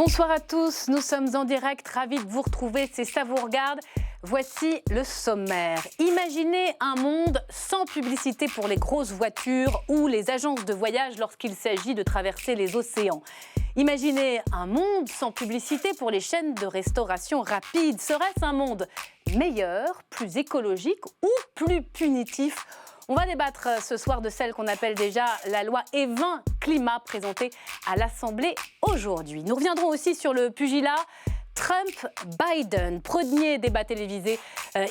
Bonsoir à tous, nous sommes en direct, ravis de vous retrouver, c'est Ça vous regarde. Voici le sommaire. Imaginez un monde sans publicité pour les grosses voitures ou les agences de voyage lorsqu'il s'agit de traverser les océans. Imaginez un monde sans publicité pour les chaînes de restauration rapide. Serait-ce un monde meilleur, plus écologique ou plus punitif ? On va débattre ce soir de celle qu'on appelle déjà la loi E20 climat présentée à l'Assemblée aujourd'hui. Nous reviendrons aussi sur le pugilat Trump-Biden. Premier débat télévisé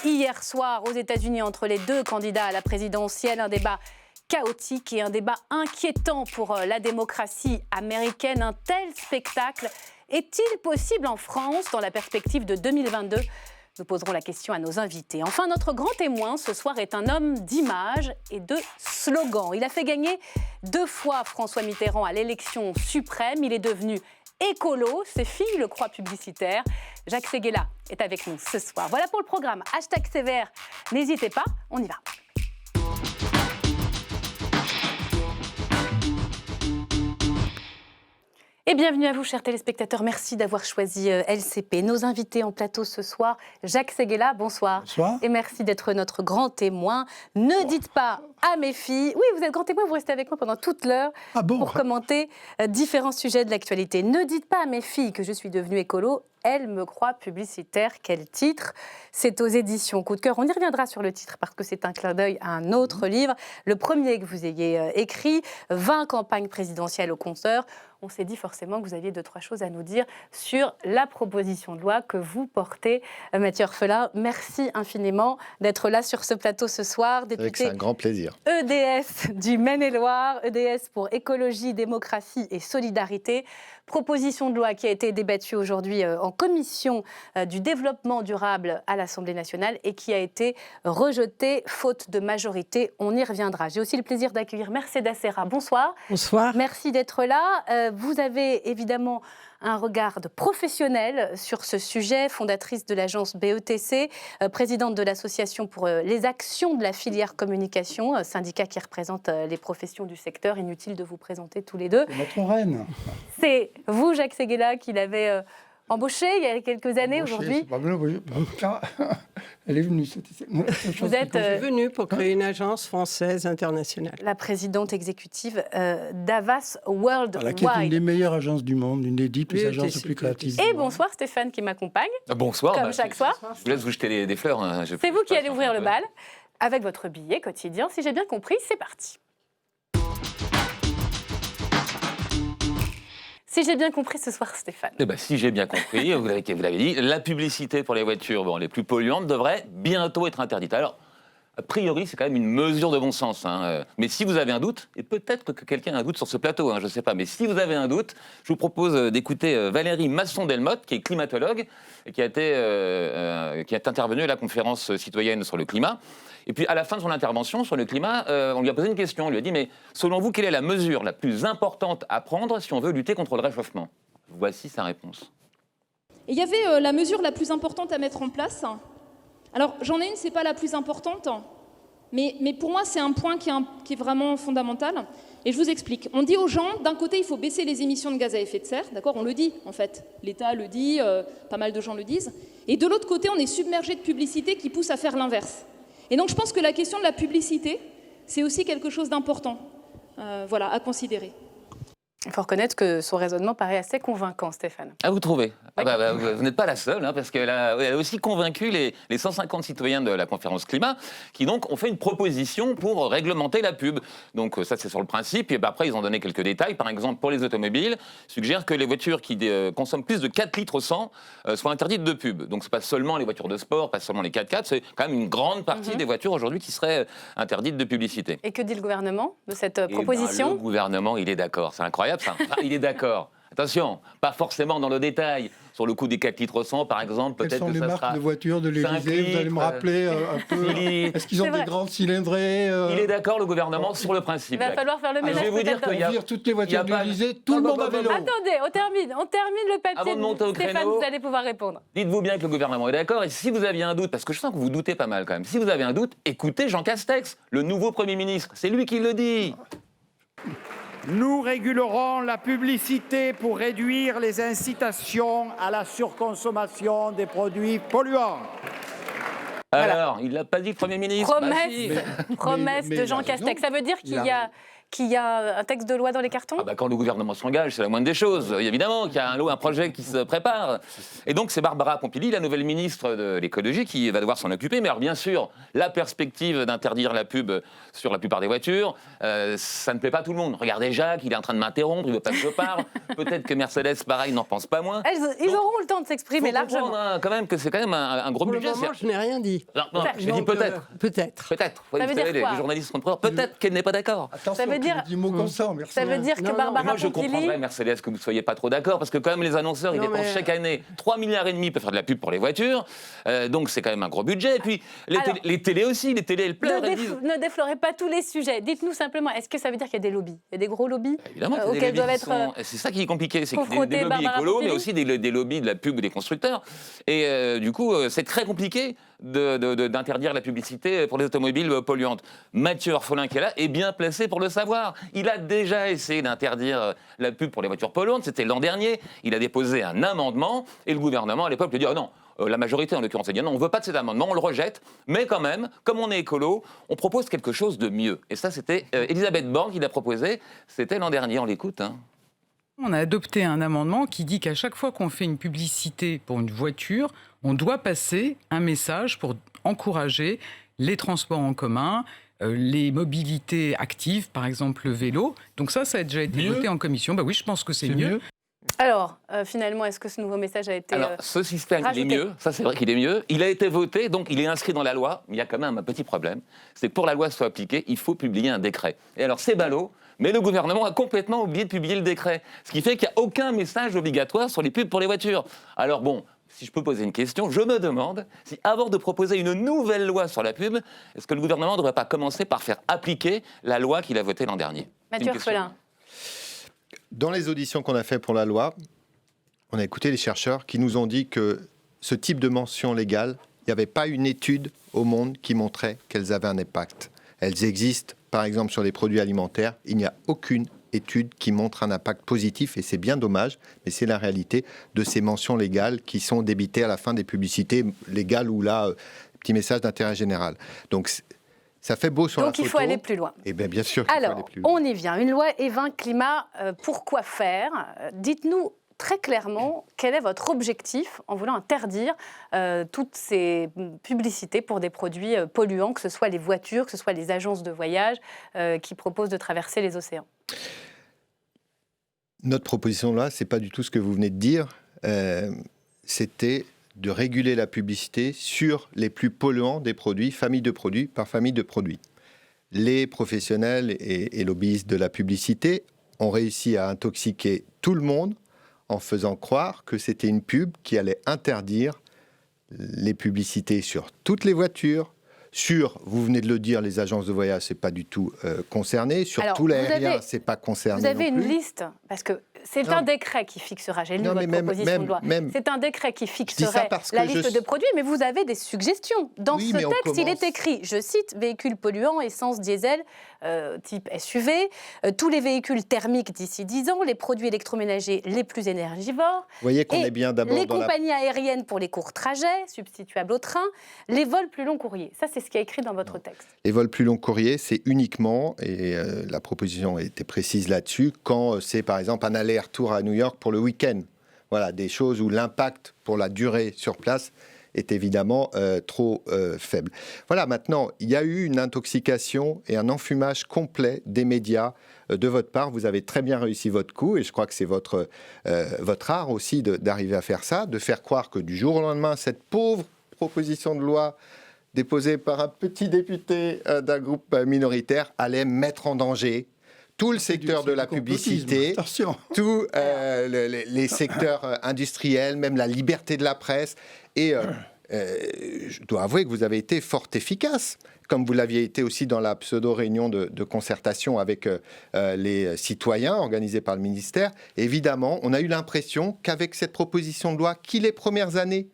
hier soir aux États-Unis entre les deux candidats à la présidentielle. Un débat chaotique et un débat inquiétant pour la démocratie américaine. Un tel spectacle est-il possible en France dans la perspective de 2022 ? Nous poserons la question à nos invités. Enfin, notre grand témoin ce soir est un homme d'image et de slogan. Il a fait gagner 2 fois François Mitterrand à l'élection suprême. Il est devenu écolo, ses filles le croient publicitaire. Jacques Séguéla est avec nous ce soir. Voilà pour le programme. #sévère, n'hésitez pas, on y va. Et bienvenue à vous, chers téléspectateurs. Merci d'avoir choisi LCP. Nos invités en plateau ce soir, Jacques Séguéla, bonsoir. Bonsoir. Et merci d'être notre grand témoin. Ne dites pas à mes filles... Oui, vous êtes grand témoin, vous restez avec moi pendant toute l'heure pour commenter différents sujets de l'actualité. Ne dites pas à mes filles que je suis devenue écolo. Elle me croit publicitaire. Quel titre? C'est aux éditions Coup de cœur. On y reviendra sur le titre parce que c'est un clin d'œil à un autre livre. Le premier que vous ayez écrit, 20 campagnes présidentielles au compteur. On s'est dit forcément que vous aviez 2-3 choses à nous dire sur la proposition de loi que vous portez. Mathieu Orphelin, merci infiniment d'être là sur ce plateau ce soir. C'est un grand plaisir. EDS du Maine-et-Loire, EDS pour écologie, démocratie et solidarité. Proposition de loi qui a été débattue aujourd'hui en commission du développement durable à l'Assemblée nationale et qui a été rejetée faute de majorité. On y reviendra. J'ai aussi le plaisir d'accueillir Mercedes Serra. Bonsoir. Bonsoir. Merci d'être là. Vous avez évidemment un regard de professionnel sur ce sujet, fondatrice de l'agence BETC, présidente de l'association pour les actions de la filière communication, syndicat qui représente les professions du secteur. Inutile de vous présenter tous les deux. C'est notre reine. C'est vous, Jacques Séguéla, qui l'avez embauché il y a quelques années aujourd'hui. Elle est venue. Vous êtes venue pour créer une agence française internationale. La présidente exécutive d'Avas Worldwide. Qui est une des meilleures agences du monde, une des 10 plus agences les plus créatives. Et bonsoir Stéphane qui m'accompagne. Bonsoir. Comme chaque soir. Je vous laisse vous jeter des fleurs. Hein. C'est vous qui allez ouvrir le bal avec votre billet quotidien. Si j'ai bien compris, c'est parti. Si j'ai bien compris ce soir, Stéphane. Eh ben, si j'ai bien compris, vous l'avez dit, la publicité pour les voitures les plus polluantes devrait bientôt être interdite. Alors, a priori, c'est quand même une mesure de bon sens. Hein. Mais si vous avez un doute, et peut-être que quelqu'un a un doute sur ce plateau, hein, je ne sais pas, mais si vous avez un doute, je vous propose d'écouter Valérie Masson-Delmotte, qui est climatologue, et qui est intervenue à la conférence citoyenne sur le climat. Et puis, à la fin de son intervention sur le climat, on lui a posé une question. On lui a dit, mais selon vous, quelle est la mesure la plus importante à prendre si on veut lutter contre le réchauffement ? Voici sa réponse. Et il y avait la mesure la plus importante à mettre en place. Alors, j'en ai une, c'est pas la plus importante, mais pour moi, c'est un point qui est vraiment fondamental. Et je vous explique. On dit aux gens, d'un côté, il faut baisser les émissions de gaz à effet de serre, d'accord ? On le dit, en fait. L'État le dit, pas mal de gens le disent. Et de l'autre côté, on est submergé de publicité qui pousse à faire l'inverse. Et donc, je pense que la question de la publicité, c'est aussi quelque chose d'important, à considérer. Il faut reconnaître que son raisonnement paraît assez convaincant, Stéphane. Ah, vous trouvez ? Oui. Vous n'êtes pas la seule, hein, parce qu'elle a aussi convaincu les 150 citoyens de la conférence climat, qui donc ont fait une proposition pour réglementer la pub. Donc ça, c'est sur le principe. Et après, ils ont donné quelques détails. Par exemple, pour les automobiles, suggèrent que les voitures qui consomment plus de 4 litres au 100 soient interdites de pub. Donc c'est pas seulement les voitures de sport, pas seulement les 4x4, c'est quand même une grande partie des voitures aujourd'hui qui seraient interdites de publicité. Et que dit le gouvernement de cette proposition ? Le gouvernement, il est d'accord. C'est incroyable. Ça. Il est d'accord. Attention, pas forcément dans le détail. Sur le coût des 4 litres 100, par exemple, peut-être que ça sera... Quelles sont les marques de voitures de l'Élysée ? Vous allez me rappeler un peu. Est-ce qu'ils ont des grandes cylindrées Il est d'accord, le gouvernement, sur le principe. Il va falloir faire le ménage. Je vais vous dire qu'il y a... toutes les voitures de l'Élysée, tout le monde à vélo. Attendez, on termine le papier. Avant de monter au Stéphane, créneau, vous allez pouvoir répondre. Dites-vous bien que le gouvernement est d'accord. Et si vous aviez un doute, parce que je sens que vous doutez pas mal quand même, si vous avez un doute, écoutez Jean Castex, le nouveau Premier ministre. C'est lui qui le dit. Nous régulerons la publicité pour réduire les incitations à la surconsommation des produits polluants. Alors, il l'a pas dit, le Premier ministre. Promesse de Jean Castex. Ça veut dire qu'il y a un texte de loi dans les cartons ? Quand le gouvernement s'engage, c'est la moindre des choses. Évidemment qu'il y a un projet qui se prépare. Et donc, c'est Barbara Pompili, la nouvelle ministre de l'écologie, qui va devoir s'en occuper. Mais alors, bien sûr, la perspective d'interdire la pub sur la plupart des voitures, ça ne plaît pas à tout le monde. Regardez Jacques, il est en train de m'interrompre, il ne veut pas que je parle. Peut-être que Mercedes, pareil, n'en pense pas moins. Ils auront le temps de s'exprimer largement. Quand même que c'est quand même un gros budget. Pour le moment, je n'ai rien dit. Non, j'ai dit peut-être. Peut-être. Peut-être. Ça veut dire les quoi journalistes sont peut-être qu'elle n'est pas d'accord. Attention, tu dis mot consent, merci. Ça veut dire que Barbara Moi, je Pompili... comprendrais, Mercedes, que vous ne soyez pas trop d'accord, parce que quand même, les annonceurs, ils dépensent chaque année 3,5 milliards pour faire de la pub pour les voitures. Donc, c'est quand même un gros budget. Et puis, les télés aussi, les télés, elles pleurent. Ne déflorez pas tous les sujets. Dites-nous simplement, est-ce que ça veut dire qu'il y a des lobbies ? Il y a des gros lobbies Évidemment, auxquels doivent être... C'est ça qui est compliqué, c'est qu'il y a des lobbies Barbara écolos, Pompili. mais aussi des lobbies de la pub des constructeurs. Et du coup, c'est très compliqué d'interdire la publicité pour les automobiles polluantes. Mathieu Orphelin, qui est là, est bien placé pour le savoir. Il a déjà essayé d'interdire la pub pour les voitures polluantes, c'était l'an dernier. Il a déposé un amendement et le gouvernement, à l'époque, lui a dit « Oh non !» La majorité, en l'occurrence, a dit « Non, on ne veut pas de cet amendement, on le rejette. » Mais quand même, comme on est écolo, on propose quelque chose de mieux. Et ça, c'était Elisabeth Borne qui l'a proposé. C'était l'an dernier, on l'écoute. On a adopté un amendement qui dit qu'à chaque fois qu'on fait une publicité pour une voiture, on doit passer un message pour encourager les transports en commun, les mobilités actives, par exemple le vélo. Donc ça a déjà été voté en commission. Oui, je pense que c'est mieux. Alors, finalement, est-ce que ce nouveau message a été ce système, rajouté ? il est mieux. Ça, c'est vrai qu'il est mieux. Il a été voté, donc il est inscrit dans la loi. Mais il y a quand même un petit problème. C'est que pour que la loi soit appliquée, il faut publier un décret. Et alors, c'est ballot. Mais le gouvernement a complètement oublié de publier le décret. Ce qui fait qu'il n'y a aucun message obligatoire sur les pubs pour les voitures. Alors bon, si je peux poser une question, je me demande si avant de proposer une nouvelle loi sur la pub, est-ce que le gouvernement ne devrait pas commencer par faire appliquer la loi qu'il a votée l'an dernier ? Mathieu Orphelin. Dans les auditions qu'on a fait pour la loi, on a écouté les chercheurs qui nous ont dit que ce type de mention légale, il n'y avait pas une étude au monde qui montrait qu'elles avaient un impact. Elles existent, par exemple, sur les produits alimentaires. Il n'y a aucune étude qui montre un impact positif, et c'est bien dommage, mais c'est la réalité de ces mentions légales qui sont débitées à la fin des publicités légales ou là, petit message d'intérêt général. Donc, ça fait beau sur la photo. Donc il faut aller plus loin. Eh bien, bien sûr qu'il faut aller plus loin. On y vient. Une loi Évin Climat, pourquoi faire ? Dites-nous très clairement quel est votre objectif en voulant interdire toutes ces publicités pour des produits polluants, que ce soit les voitures, que ce soit les agences de voyage qui proposent de traverser les océans. Notre proposition là, c'est pas du tout ce que vous venez de dire. C'était de réguler la publicité sur les plus polluants des produits, famille de produits par famille de produits. Les professionnels et lobbyistes de la publicité ont réussi à intoxiquer tout le monde en faisant croire que c'était une pub qui allait interdire les publicités sur toutes les voitures, sur, vous venez de le dire, les agences de voyage, c'est pas du tout concerné, sur tout l'aérien, c'est pas concerné. Vous avez non une plus. liste, parce que c'est un décret qui fixera, j'ai lu votre proposition de loi, c'est un décret qui fixerait la liste de produits, mais vous avez des suggestions. Dans ce texte, il est écrit, je cite, véhicules polluants, essence, diesel, type SUV, tous les véhicules thermiques d'ici 10 ans, les produits électroménagers les plus énergivores, vous voyez qu'on est bien d'abord les dans compagnies aériennes pour les courts trajets, substituables au train, les vols plus longs courriers. Ça, c'est ce qui est écrit dans votre texte. Les vols plus longs courriers, c'est uniquement, et la proposition était précise là-dessus, quand c'est par exemple un aller-retour à New York pour le week-end. Voilà, des choses où l'impact pour la durée sur place est évidemment trop faible. Voilà, maintenant, il y a eu une intoxication et un enfumage complet des médias de votre part. Vous avez très bien réussi votre coup, et je crois que c'est votre art aussi d'arriver à faire ça, de faire croire que du jour au lendemain, cette pauvre proposition de loi déposée par un petit député d'un groupe minoritaire allait mettre en danger tout le secteur de la publicité, tous les secteurs industriels, même la liberté de la presse. Et je dois avouer que vous avez été fort efficace, comme vous l'aviez été aussi dans la pseudo-réunion de concertation avec les citoyens organisée par le ministère. Évidemment, on a eu l'impression qu'avec cette proposition de loi, qui les premières années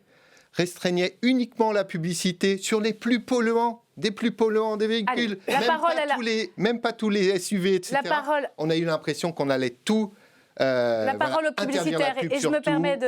restreignait uniquement la publicité sur les plus polluants des plus polluants des véhicules. Allez, même pas tous les SUV, etc. On a eu l'impression qu'on allait tout... la parole aux publicitaires. Et je me permets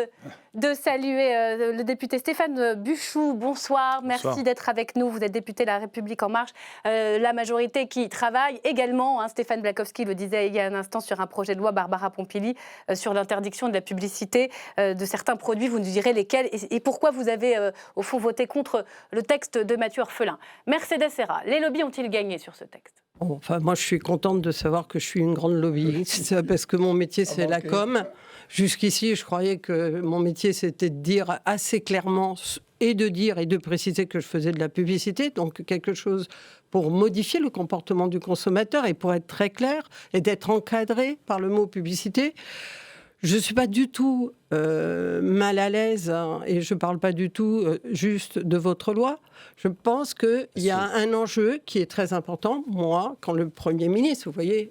de saluer le député Stéphane Buchou. Bonsoir, merci d'être avec nous. Vous êtes député de La République En Marche, la majorité qui travaille également, Stéphane Blakowski le disait il y a un instant, sur un projet de loi, Barbara Pompili, sur l'interdiction de la publicité de certains produits. Vous nous direz lesquels et pourquoi vous avez au fond voté contre le texte de Mathieu Orphelin. Mercedes Serra, les lobbies ont-ils gagné sur ce texte ? Enfin, moi, je suis contente de savoir que je suis une grande lobbyiste, parce que mon métier, c'est la com. Jusqu'ici, je croyais que mon métier, c'était de dire assez clairement et de préciser que je faisais de la publicité, donc quelque chose pour modifier le comportement du consommateur et pour être très clair et d'être encadré par le mot publicité. Je ne suis pas du tout mal à l'aise et je ne parle pas du tout juste de votre loi. Je pense qu'il y a un enjeu qui est très important. Moi, quand le Premier ministre, vous voyez,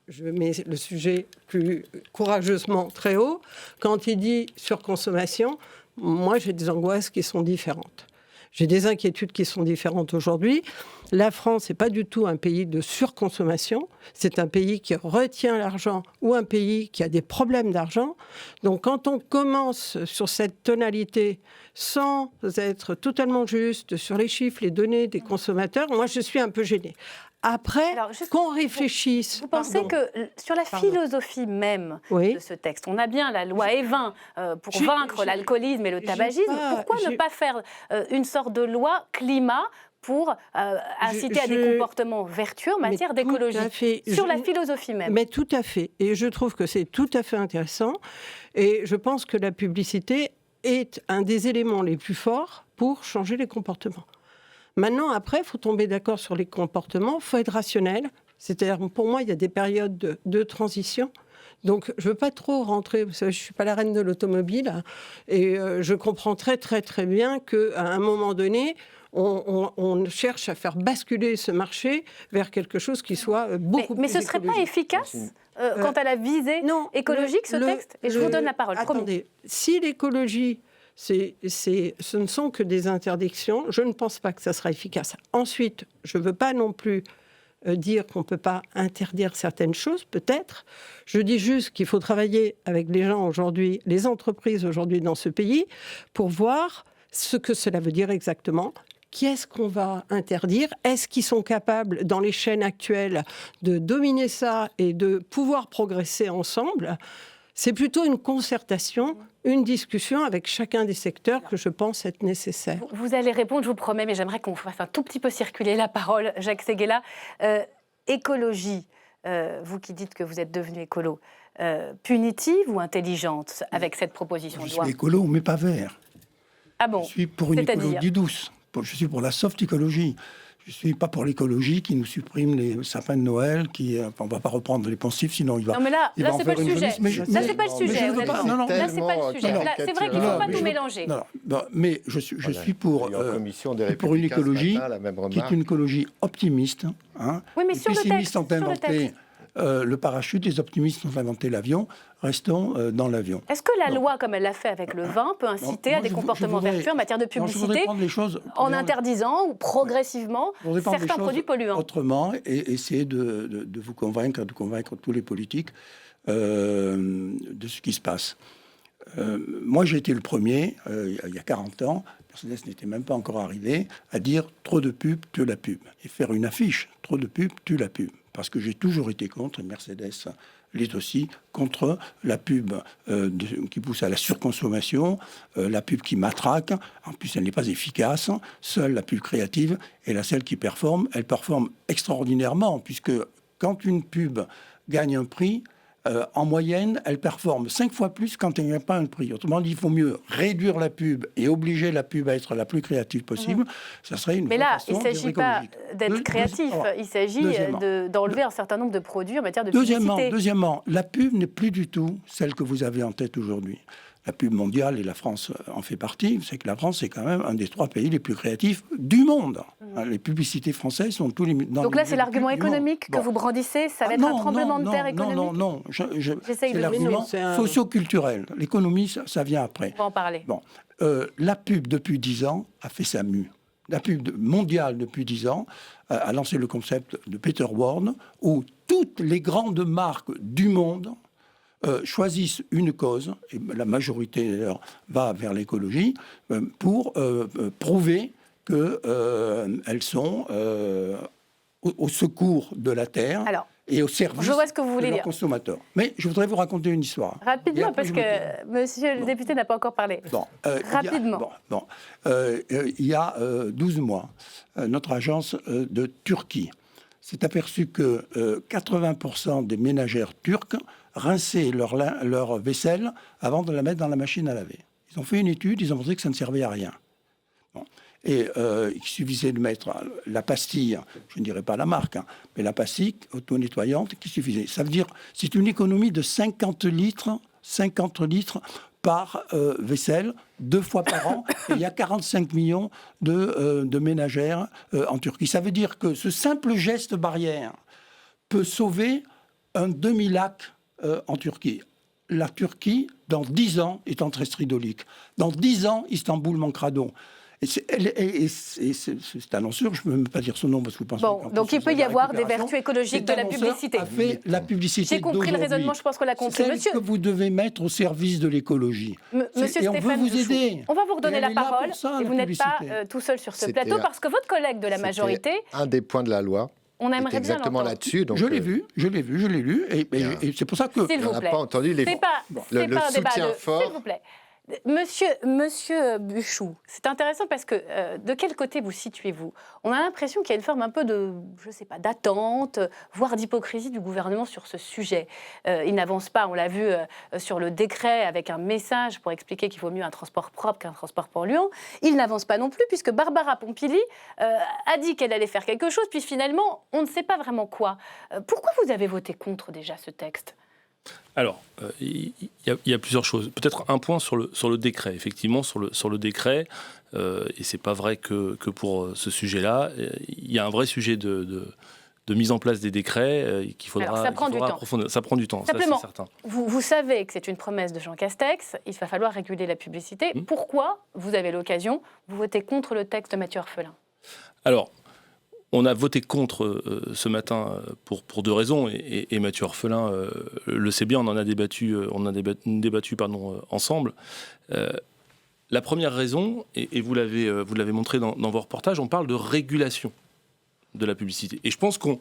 je mets le sujet plus courageusement très haut, quand il dit surconsommation, moi j'ai des angoisses qui sont différentes. J'ai des inquiétudes qui sont différentes aujourd'hui. La France n'est pas du tout un pays de surconsommation. C'est un pays qui retient l'argent ou un pays qui a des problèmes d'argent. Donc quand on commence sur cette tonalité sans être totalement juste sur les chiffres, les données des consommateurs, moi je suis un peu gênée. Après, qu'on réfléchisse... Vous pensez que sur la philosophie même de ce texte, on a bien la loi Evin pour vaincre l'alcoolisme et le tabagisme. Pourquoi ne pas faire une sorte de loi climat pour inciter à des comportements vertueux en matière d'écologie, sur la philosophie même? Mais tout à fait. Et je trouve que c'est tout à fait intéressant. Et je pense que la publicité est un des éléments les plus forts pour changer les comportements. Maintenant, après, il faut tomber d'accord sur les comportements, il faut être rationnel. C'est-à-dire, pour moi, il y a des périodes de transition. Donc, je ne veux pas trop rentrer, vous savez, je ne suis pas la reine de l'automobile, et je comprends très, très, très bien qu'à un moment donné, on cherche à faire basculer ce marché vers quelque chose qui soit beaucoup plus Mais ce ne serait pas efficace quant à la visée écologique, ce texte? Et je vous donne la parole. Attendez, si l'écologie... ce ne sont que des interdictions. Je ne pense pas que ça sera efficace. Ensuite, je ne veux pas non plus dire qu'on ne peut pas interdire certaines choses, peut-être. Je dis juste qu'il faut travailler avec les gens aujourd'hui, les entreprises aujourd'hui dans ce pays, pour voir ce que cela veut dire exactement. Qu'est-ce qu'on va interdire? Est-ce qu'ils sont capables, dans les chaînes actuelles, de dominer ça et de pouvoir progresser ensemble? C'est plutôt une concertation, une discussion avec chacun des secteurs que je pense être nécessaire. Vous allez répondre, je vous promets, mais j'aimerais qu'on fasse un tout petit peu circuler la parole. Jacques Séguéla, écologie, vous qui dites que vous êtes devenu écolo, punitive ou intelligente avec cette proposition de loi? Je suis écolo, mais pas vert. Ah bon? Je suis pour une écologie douce. Je suis pour la soft écologie. Je ne suis pas pour l'écologie qui nous supprime les sapins de Noël, on ne va pas reprendre les poncifs, sinon il va... Non mais là c'est pas le sujet. Là, c'est pas le sujet. Là, c'est pas le sujet. C'est vrai qu'il ne faut pas tout mélanger. Mais je suis pour une écologie qui est une écologie optimiste. Oui, mais les pessimistes ont inventé le parachute, les optimistes ont inventé l'avion. Restons dans l'avion. Est-ce que la loi, comme elle l'a fait avec le vin, peut inciter à des comportements vertueux en matière de publicité en interdisant ou progressivement certains produits polluants? Autrement, et essayer de vous convaincre, de convaincre tous les politiques de ce qui se passe. Moi, j'ai été le premier, il y a 40 ans, Mercedes n'était même pas encore arrivé, à dire « trop de pub, tue la pub ». Et faire une affiche « trop de pub, tue la pub ». Parce que j'ai toujours été contre, et Mercedes l'est aussi, contre la pub qui pousse à la surconsommation, la pub qui matraque. En plus, elle n'est pas efficace. Seule la pub créative est celle qui performe. Elle performe extraordinairement, puisque quand une pub gagne un prix, en moyenne, elle performe 5 fois plus quand elle n'a pas un prix. Autrement dit, il faut mieux réduire la pub et obliger la pub à être la plus créative possible. Ça serait une Mais là, il ne façon s'agit pas d'être créatif. Il s'agit d'enlever un certain nombre de produits en matière de publicité. Deuxièmement, la pub n'est plus du tout celle que vous avez en tête aujourd'hui. La pub mondiale, et la France en fait partie, c'est que la France est quand même un des 3 pays les plus créatifs du monde. Les publicités françaises sont tous les... Donc là, c'est l'argument économique que vous brandissez? Ça va être un tremblement de terre économique? Non. C'est l'argument socio-culturel. L'économie, ça vient après. On va en parler. La pub, depuis 10 ans, a fait sa mue. la pub mondiale depuis 10 ans, a lancé le concept de Peter Warne, où toutes les grandes marques du monde choisissent une cause, et la majorité d'ailleurs va vers l'écologie, pour prouver qu'elles sont au secours de la Terre. Alors, et au service je vois ce que vous voulez de leurs dire. consommateurs. Mais je voudrais vous raconter une histoire. Rapidement, parce que monsieur le député n'a pas encore parlé. Bon, rapidement. Il y a 12 mois, notre agence de Turquie s'est aperçue que 80% des ménagères turques rinçaient leur vaisselle avant de la mettre dans la machine à laver. Ils ont fait une étude, ils ont montré que ça ne servait à rien. Bon. Et il suffisait de mettre la pastille, je ne dirais pas la marque, mais la pastille auto-nettoyante qui suffisait. Ça veut dire c'est une économie de 50 litres par vaisselle, 2 fois par an. Et il y a 45 millions de ménagères en Turquie. Ça veut dire que ce simple geste barrière peut sauver un demi-lac en Turquie. La Turquie, dans 10 ans, est en très stridolique. Dans 10 ans, Istanbul manquera d'eau. Et c'est annonceur, je ne peux même pas dire son nom parce que vous pensez... Bon, donc il peut y avoir des vertus écologiques de la publicité. A fait la publicité. J'ai compris le raisonnement, je pense qu'on l'a compris. C'est celle que vous devez mettre au service de l'écologie. Monsieur et on veut vous aider. On va vous redonner la parole. Ça, et vous n'êtes pas tout seul sur ce plateau parce que votre collègue de la majorité... un des points de la loi. On aimerait bien exactement là-dessus. Je l'ai vu, je l'ai lu, et c'est pour ça que... S'il vous plaît. On n'a pas entendu les... C'est pas un débat fort. S'il vous plaît. Monsieur Buchou, c'est intéressant parce que de quel côté vous situez-vous? On a l'impression qu'il y a une forme un peu de, je sais pas, d'attente, voire d'hypocrisie du gouvernement sur ce sujet. Il n'avance pas, on l'a vu sur le décret avec un message pour expliquer qu'il vaut mieux un transport propre qu'un transport polluant. Il n'avance pas non plus puisque Barbara Pompili a dit qu'elle allait faire quelque chose, puis finalement, on ne sait pas vraiment quoi. Pourquoi vous avez voté contre déjà ce texte ? Alors, il y a plusieurs choses. Peut-être un point sur le décret. Effectivement, sur le décret, et c'est pas vrai que pour ce sujet-là, il y a un vrai sujet de mise en place des décrets qu'il faudra, alors, ça prend du temps. approfondir. Ça prend du temps, simplement, ça c'est certain. Vous savez que c'est une promesse de Jean Castex, il va falloir réguler la publicité. Pourquoi, vous avez l'occasion, vous votez contre le texte de Matthieu Orphelin? Alors, on a voté contre ce matin pour 2 raisons, et Matthieu Orphelin le sait bien, on en a débattu, ensemble. La première raison, et vous l'avez montré dans vos reportages, on parle de régulation de la publicité. Et je pense qu'on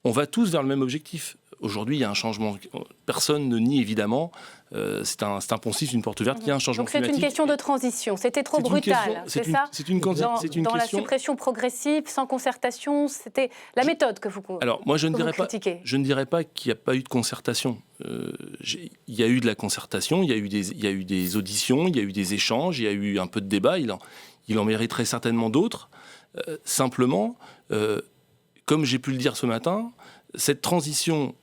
va tous vers le même objectif. Aujourd'hui, il y a un changement. Personne ne nie évidemment. C'est un poncif, une porte ouverte. Il y a un changement climatique. Donc c'est une question de transition. C'était trop brutal, c'est ça? C'est une question. Dans la suppression progressive, sans concertation, c'était la méthode que vous critiquez. Alors moi, je ne dirais pas qu'il n'y a pas eu de concertation. Il y a eu de la concertation. Il y a eu des auditions. Il y a eu des échanges. Il y a eu un peu de débat. Il en mériterait certainement d'autres. Simplement, comme j'ai pu le dire ce matin, cette transition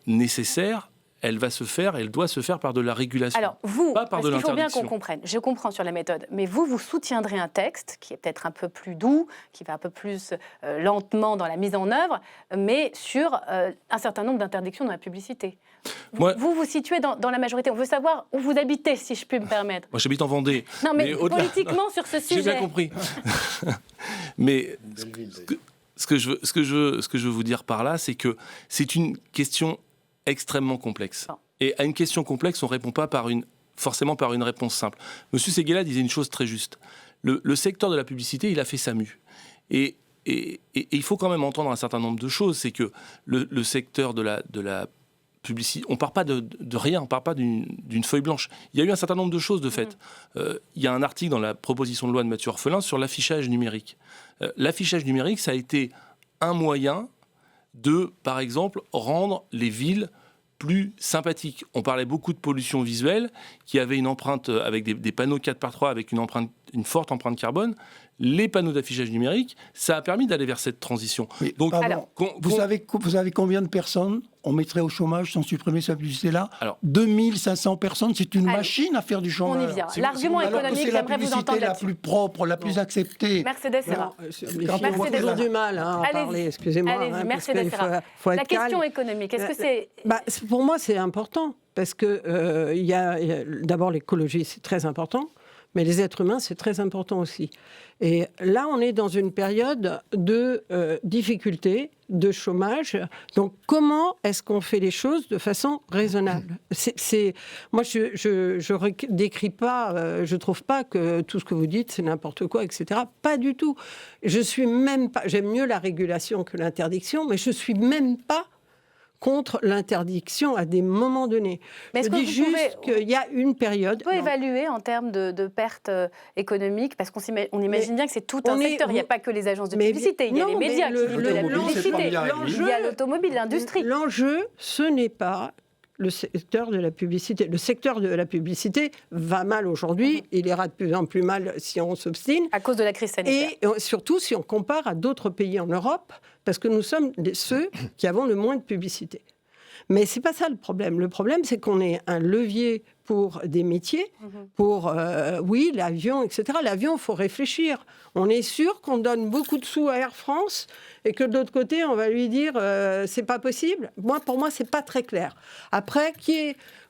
nécessaire, elle doit se faire par de la régulation. Alors vous, pas par de l'interdiction. Il faut bien qu'on comprenne, je comprends sur la méthode, mais vous soutiendrez un texte qui est peut-être un peu plus doux, qui va un peu plus lentement dans la mise en œuvre, mais sur un certain nombre d'interdictions dans la publicité. Vous vous situez dans la majorité. On veut savoir où vous habitez, si je puis me permettre. Moi, j'habite en Vendée. Non, mais politiquement, sur ce sujet... J'ai bien compris. Mais ce que je veux vous dire par là, c'est que c'est une question extrêmement complexe. Et à une question complexe, on ne répond pas forcément par une réponse simple. Monsieur Séguéla disait une chose très juste. Le secteur de la publicité, il a fait sa mue. Et il faut quand même entendre un certain nombre de choses. C'est que le secteur de la publicité, on ne part pas de rien, on ne part pas d'une feuille blanche. Il y a eu un certain nombre de choses de fait. Il y a un article dans la proposition de loi de Matthieu Orphelin sur l'affichage numérique. L'affichage numérique, ça a été un moyen de, par exemple, rendre les villes plus sympathiques. On parlait beaucoup de pollution visuelle, qui avait une empreinte avec des panneaux 4x3 avec une forte empreinte carbone. Les panneaux d'affichage numérique, ça a permis d'aller vers cette transition. Oui, donc, vous savez combien de personnes on mettrait au chômage sans supprimer cette publicité-là? 2500 personnes, c'est une machine à faire du chômage. On y vient. L'argument économique, j'aimerais vous entendre là-dessus. C'est la plus propre, la plus acceptée. Mercedes Serra. Mercedes a du mal à parler, excusez-moi. Allez-y, Mercedes Serra. La question économique, est-ce que c'est... Pour moi, c'est important, parce que d'abord, l'écologie, c'est très important. Mais les êtres humains, c'est très important aussi. Et là, on est dans une période de difficultés, de chômage. Donc, comment est-ce qu'on fait les choses de façon raisonnable ? Moi, je décris pas, je trouve pas que tout ce que vous dites, c'est n'importe quoi, etc. Pas du tout. Je suis même pas... J'aime mieux la régulation que l'interdiction, mais je suis même pas contre l'interdiction à des moments donnés. Mais je dis juste qu'il y a une période... On peut évaluer en termes de pertes économiques, parce qu'on imagine bien que c'est tout un secteur. Il n'y a pas que les agences de publicité, il y a les médias qui vivent de la publicité. Il y a l'automobile, l'industrie. L'enjeu, ce n'est pas le secteur de la publicité. Le secteur de la publicité va mal aujourd'hui. Il ira de plus en plus mal si on s'obstine. À cause de la crise sanitaire. Et surtout si on compare à d'autres pays en Europe, parce que nous sommes ceux qui avons le moins de publicité. Mais ce n'est pas ça le problème. Le problème, c'est qu'on est un levier pour des métiers, pour, oui, l'avion, etc. L'avion, il faut réfléchir. On est sûr qu'on donne beaucoup de sous à Air France et que de l'autre côté, on va lui dire c'est pas possible. Pour moi, c'est pas très clair. Après,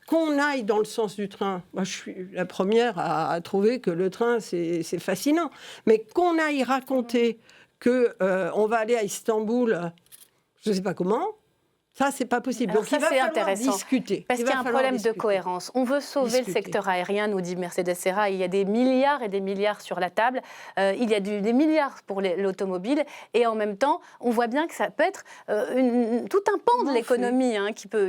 qu'on aille dans le sens du train, moi, je suis la première à trouver que le train, c'est fascinant. Mais qu'on aille raconter qu'on va aller à Istanbul, je ne sais pas comment, ça, c'est pas possible. Alors donc, ça, il va falloir intéressant. discuter. Parce qu'il y a un problème de cohérence. On veut sauver le secteur aérien, nous dit Mercedes Serra. Il y a des milliards et des milliards sur la table. Il y a des milliards pour l'automobile. Et en même temps, on voit bien que ça peut être tout un pan de l'économie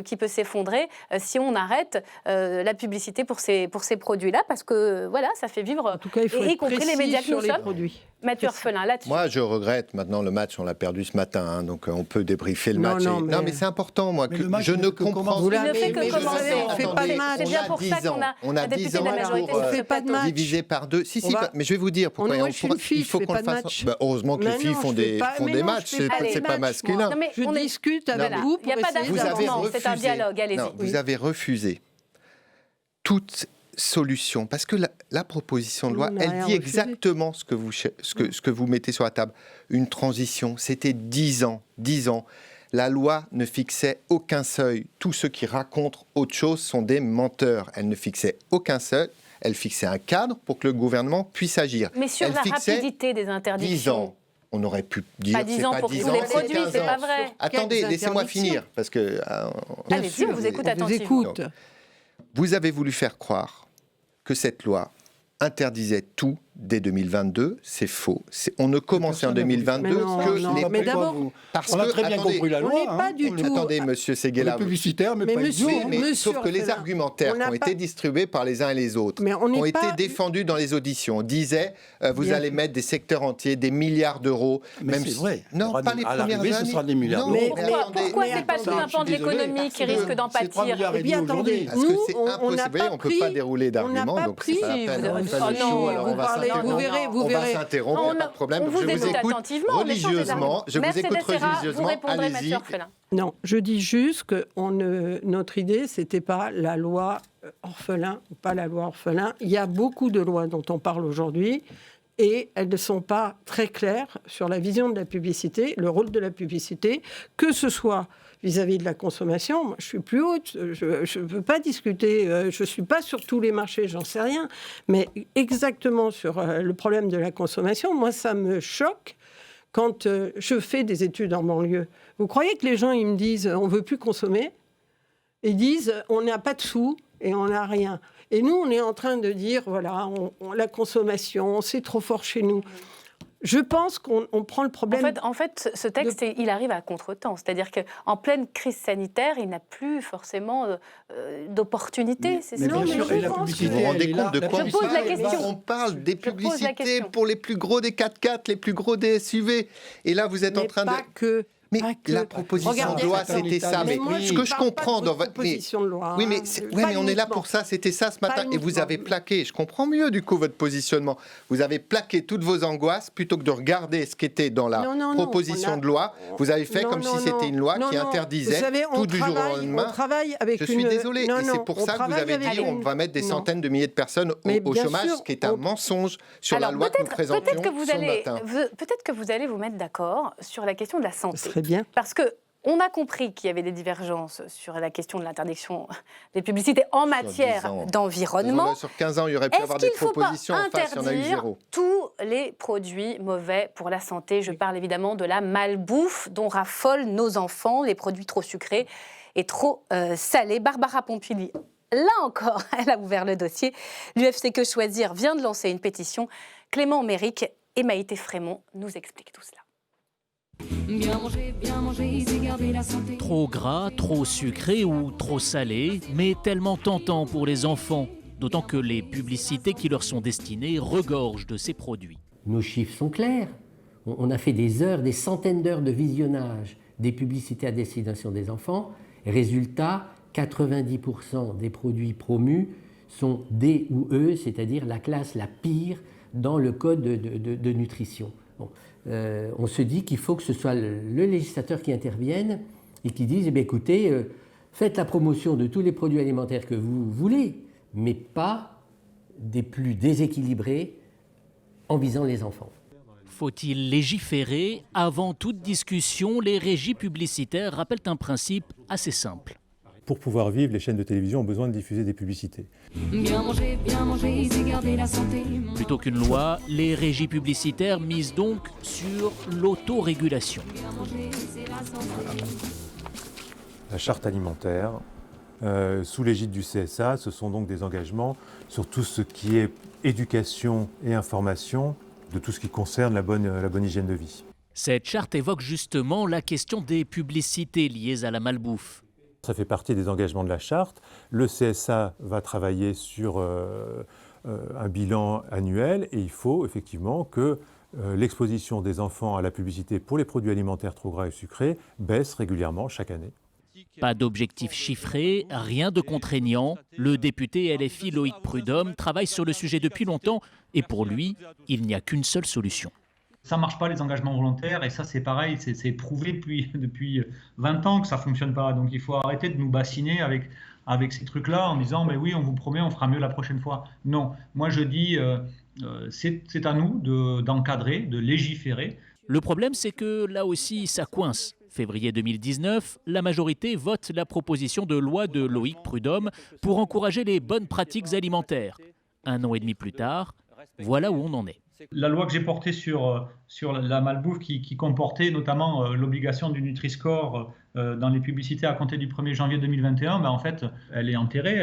qui peut s'effondrer si on arrête la publicité pour ces produits-là. Parce que, voilà, ça fait vivre, En tout cas, il faut y être compris les médias que nous sommes. produits. Mathieu Orphelin, là-dessus. Moi, je regrette maintenant le match, on l'a perdu ce matin, donc on peut débriefer le match. Non, mais c'est important, moi, que je ne comprends Vous Il ne fait que mais commencer. on fait pas de match. C'est bien pour ça qu'on a des députés de la majorité on sur fait ce pas de plateau. match. divisé par deux. Si, va- mais je vais vous dire pourquoi. Moi, je suis une fille, il faut je fais qu'on pas le de fasse. match. Heureusement que les Mais filles non, font je fais des pas- mais non, matchs, je fais pas c'est de pas match, masculin. Non, mais Je discute avec Voilà. vous Il n'y a pour pas essayer Vous avez d'affrontement, c'est un refusé. dialogue, allez-y. Non, vous avez refusé toute solution, parce que la proposition de loi, On n'a elle rien dit refusé. exactement ce que vous mettez sur la table. Une transition, c'était 10 ans. 10 ans. La loi ne fixait aucun seuil. Tous ceux qui racontent autre chose sont des menteurs. Elle ne fixait aucun seuil. Elle fixait un cadre pour que le gouvernement puisse agir. Mais sur Elle la fixait rapidité des 10 interdictions. ans. On aurait pu dire Pas 10 c'est ans pas pour 10 tous ans, les c'est produits, 15 c'est ans. pas vrai. Attendez, Quelles laissez-moi interdictions finir, parce que Allez-y, sûr, on vous écoute on vous attentivement. écoute. vous avez voulu faire croire que cette loi interdisait tout dès 2022, c'est faux. On ne commençait en 2022 Mais non, que non, les... mais d'abord, Parce on a que, très bien attendez, compris la on loi. n'est pas du tout... Attendez, monsieur On est Séguéla, publicitaire, mais Mais pas monsieur- idiot, hein. mais Monsieur sauf que les Orphelin, argumentaires on qui n'a ont pas- été distribués par les uns et les autres, Mais on ont n'est été pas... défendus dans les auditions. On disait, vous Bien. allez mettre des secteurs entiers, des milliards d'euros. Mais même c'est si- vrai. Non, pas les À premières l'arrivée, ce années. sera des milliards Non, d'euros. mais Pourquoi attendez. c'est pas tout un pan de je suis désolé, l'économie qui parce que risque d'en C'est 3 pâtir? milliards et Eh bien, demi aujourd'hui. attendez. Parce que Nous, c'est on n'a impossible. pas On ne peut pris- pas dérouler on n'a d'arguments, pas donc c'est pas la pris- peine. vous- On fait oh le non, show, alors vous on va parlez- s'interrompre. vous verrez, vous On va verrez. s'interrompre, il n'y a pas de problème. On vous Je vous écoute écoute attentivement, on échange des religieusement. arguments. Je vous écoute Mercedes Serra, vous religieusement. répondrez, Mathieu Allez-y. Orphelin. Non, je dis juste que notre idée, c'était pas la loi orphelin ou pas la loi orphelin. Il y a beaucoup de lois dont on parle aujourd'hui et elles ne sont pas très claires sur la vision de la publicité, le rôle de la publicité, que ce soit vis-à-vis de la consommation. Moi, je suis plus haute, je ne veux pas discuter, je ne suis pas sur tous les marchés, j'en sais rien, mais exactement sur le problème de la consommation, moi, ça me choque quand je fais des études en banlieue. Vous croyez que les gens, ils me disent « on ne veut plus consommer » ? Ils disent « on n'a pas de sous et on n'a rien ». Et nous, on est en train de dire « voilà, la consommation, c'est trop fort chez nous ». Je pense qu'on prend le problème... En fait, ce texte, il arrive à contre-temps. C'est-à-dire qu'en pleine crise sanitaire, il n'a plus forcément d'opportunités. C'est Mais ça. bien mais sûr, je et la pense publicité, Vous vous rendez elle est là. compte de quoi Je pose la question. On parle des Je pose la publicités question. pour les plus gros des 4x4, les plus gros des SUV. Et là, vous êtes en Mais train de... pas que... Mais pas que- la proposition Regardez, de loi, attends, c'était ça. mais Mais moi, ce que je parle pas comprends de dans votre votre... mais- proposition de loi. Oui, hein. mais, ouais, Pas mais on est là uniquement. pour ça. C'était ça ce matin. Et vous uniquement. avez plaqué. Je comprends mieux, du coup, votre positionnement. Vous avez plaqué toutes vos angoisses plutôt que de regarder ce qui était dans la Non, proposition on a- de loi. Vous avez fait Non, comme non, si c'était une loi non, qui non. interdisait Vous savez, tout du jour au lendemain. On travaille avec Je une... suis désolé. Non, Et c'est non, pour on ça que vous travaille avez avec dit on une- va mettre des Non. centaines de milliers de personnes Mais au bien chômage, sûr, ce qui est un on- mensonge sur Alors, la loi que nous peut-être présentions que vous ce allez, matin. peut-être que vous allez vous mettre d'accord sur la question de la Ce santé. serait bien. Parce que On a compris qu'il y avait des divergences sur la question de l'interdiction des publicités en matière d'environnement. Sur 15 ans, il y aurait pu avoir des propositions en face, il y en a eu zéro. Tous les produits mauvais pour la santé. Je parle évidemment de la malbouffe dont raffolent nos enfants, les produits trop sucrés et trop salés. Barbara Pompili, là encore, elle a ouvert le dossier. L'UFC Que Choisir vient de lancer une pétition. Clément Méric et Maïté Frémont nous expliquent tout cela. Bien manger, c'est garder la santé. Trop gras, trop sucré ou trop salé, mais tellement tentant pour les enfants, d'autant que les publicités qui leur sont destinées regorgent de ces produits. Nos chiffres sont clairs. On a fait des heures, des centaines d'heures de visionnage des publicités à destination des enfants. Résultat, 90% des produits promus sont D ou E, c'est-à-dire la classe la pire dans le code de nutrition. Bon. On se dit qu'il faut que ce soit le législateur qui intervienne et qui dise, écoutez, faites la promotion de tous les produits alimentaires que vous voulez, mais pas des plus déséquilibrés en visant les enfants. Faut-il légiférer? Avant toute discussion, les régies publicitaires rappellent un principe assez simple. Pour pouvoir vivre, les chaînes de télévision ont besoin de diffuser des publicités. Bien manger, c'est garder la santé. Plutôt qu'une loi, les régies publicitaires misent donc sur l'autorégulation. La charte alimentaire, sous l'égide du CSA, ce sont donc des engagements sur tout ce qui est éducation et information, de tout ce qui concerne la bonne hygiène de vie. Cette charte évoque justement la question des publicités liées à la malbouffe. Ça fait partie des engagements de la charte. Le CSA va travailler sur un bilan annuel et il faut effectivement que l'exposition des enfants à la publicité pour les produits alimentaires trop gras et sucrés baisse régulièrement chaque année. Pas d'objectif chiffré, rien de contraignant. Le député LFI Loïc Prudhomme travaille sur le sujet depuis longtemps et pour lui, il n'y a qu'une seule solution. Ça ne marche pas les engagements volontaires et ça c'est pareil, c'est prouvé depuis 20 ans que ça ne fonctionne pas. Donc il faut arrêter de nous bassiner avec ces trucs-là en disant mais oui on vous promet on fera mieux la prochaine fois. Non, moi je dis c'est à nous d'encadrer, de légiférer. Le problème c'est que là aussi ça coince. Février 2019, la majorité vote la proposition de loi de Loïc Prudhomme pour encourager les bonnes pratiques alimentaires. 1 an et demi plus tard, voilà où on en est. La loi que j'ai portée sur la malbouffe qui comportait notamment l'obligation du Nutri-Score dans les publicités à compter du 1er janvier 2021, en fait, elle est enterrée,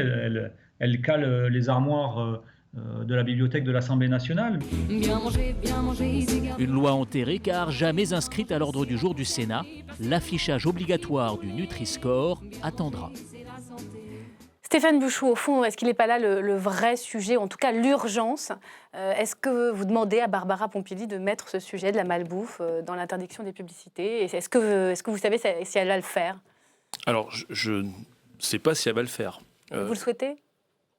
elle cale les armoires de la bibliothèque de l'Assemblée nationale. Une loi enterrée car jamais inscrite à l'ordre du jour du Sénat, l'affichage obligatoire du Nutri-Score attendra. Stéphane Bouchou, au fond, est-ce qu'il n'est pas là le vrai sujet, en tout cas l'urgence? Est-ce que vous demandez à Barbara Pompili de mettre ce sujet de la malbouffe dans l'interdiction des publicités? Est-ce que vous savez si elle va le faire? Alors, je ne sais pas si elle va le faire. Vous le souhaitez?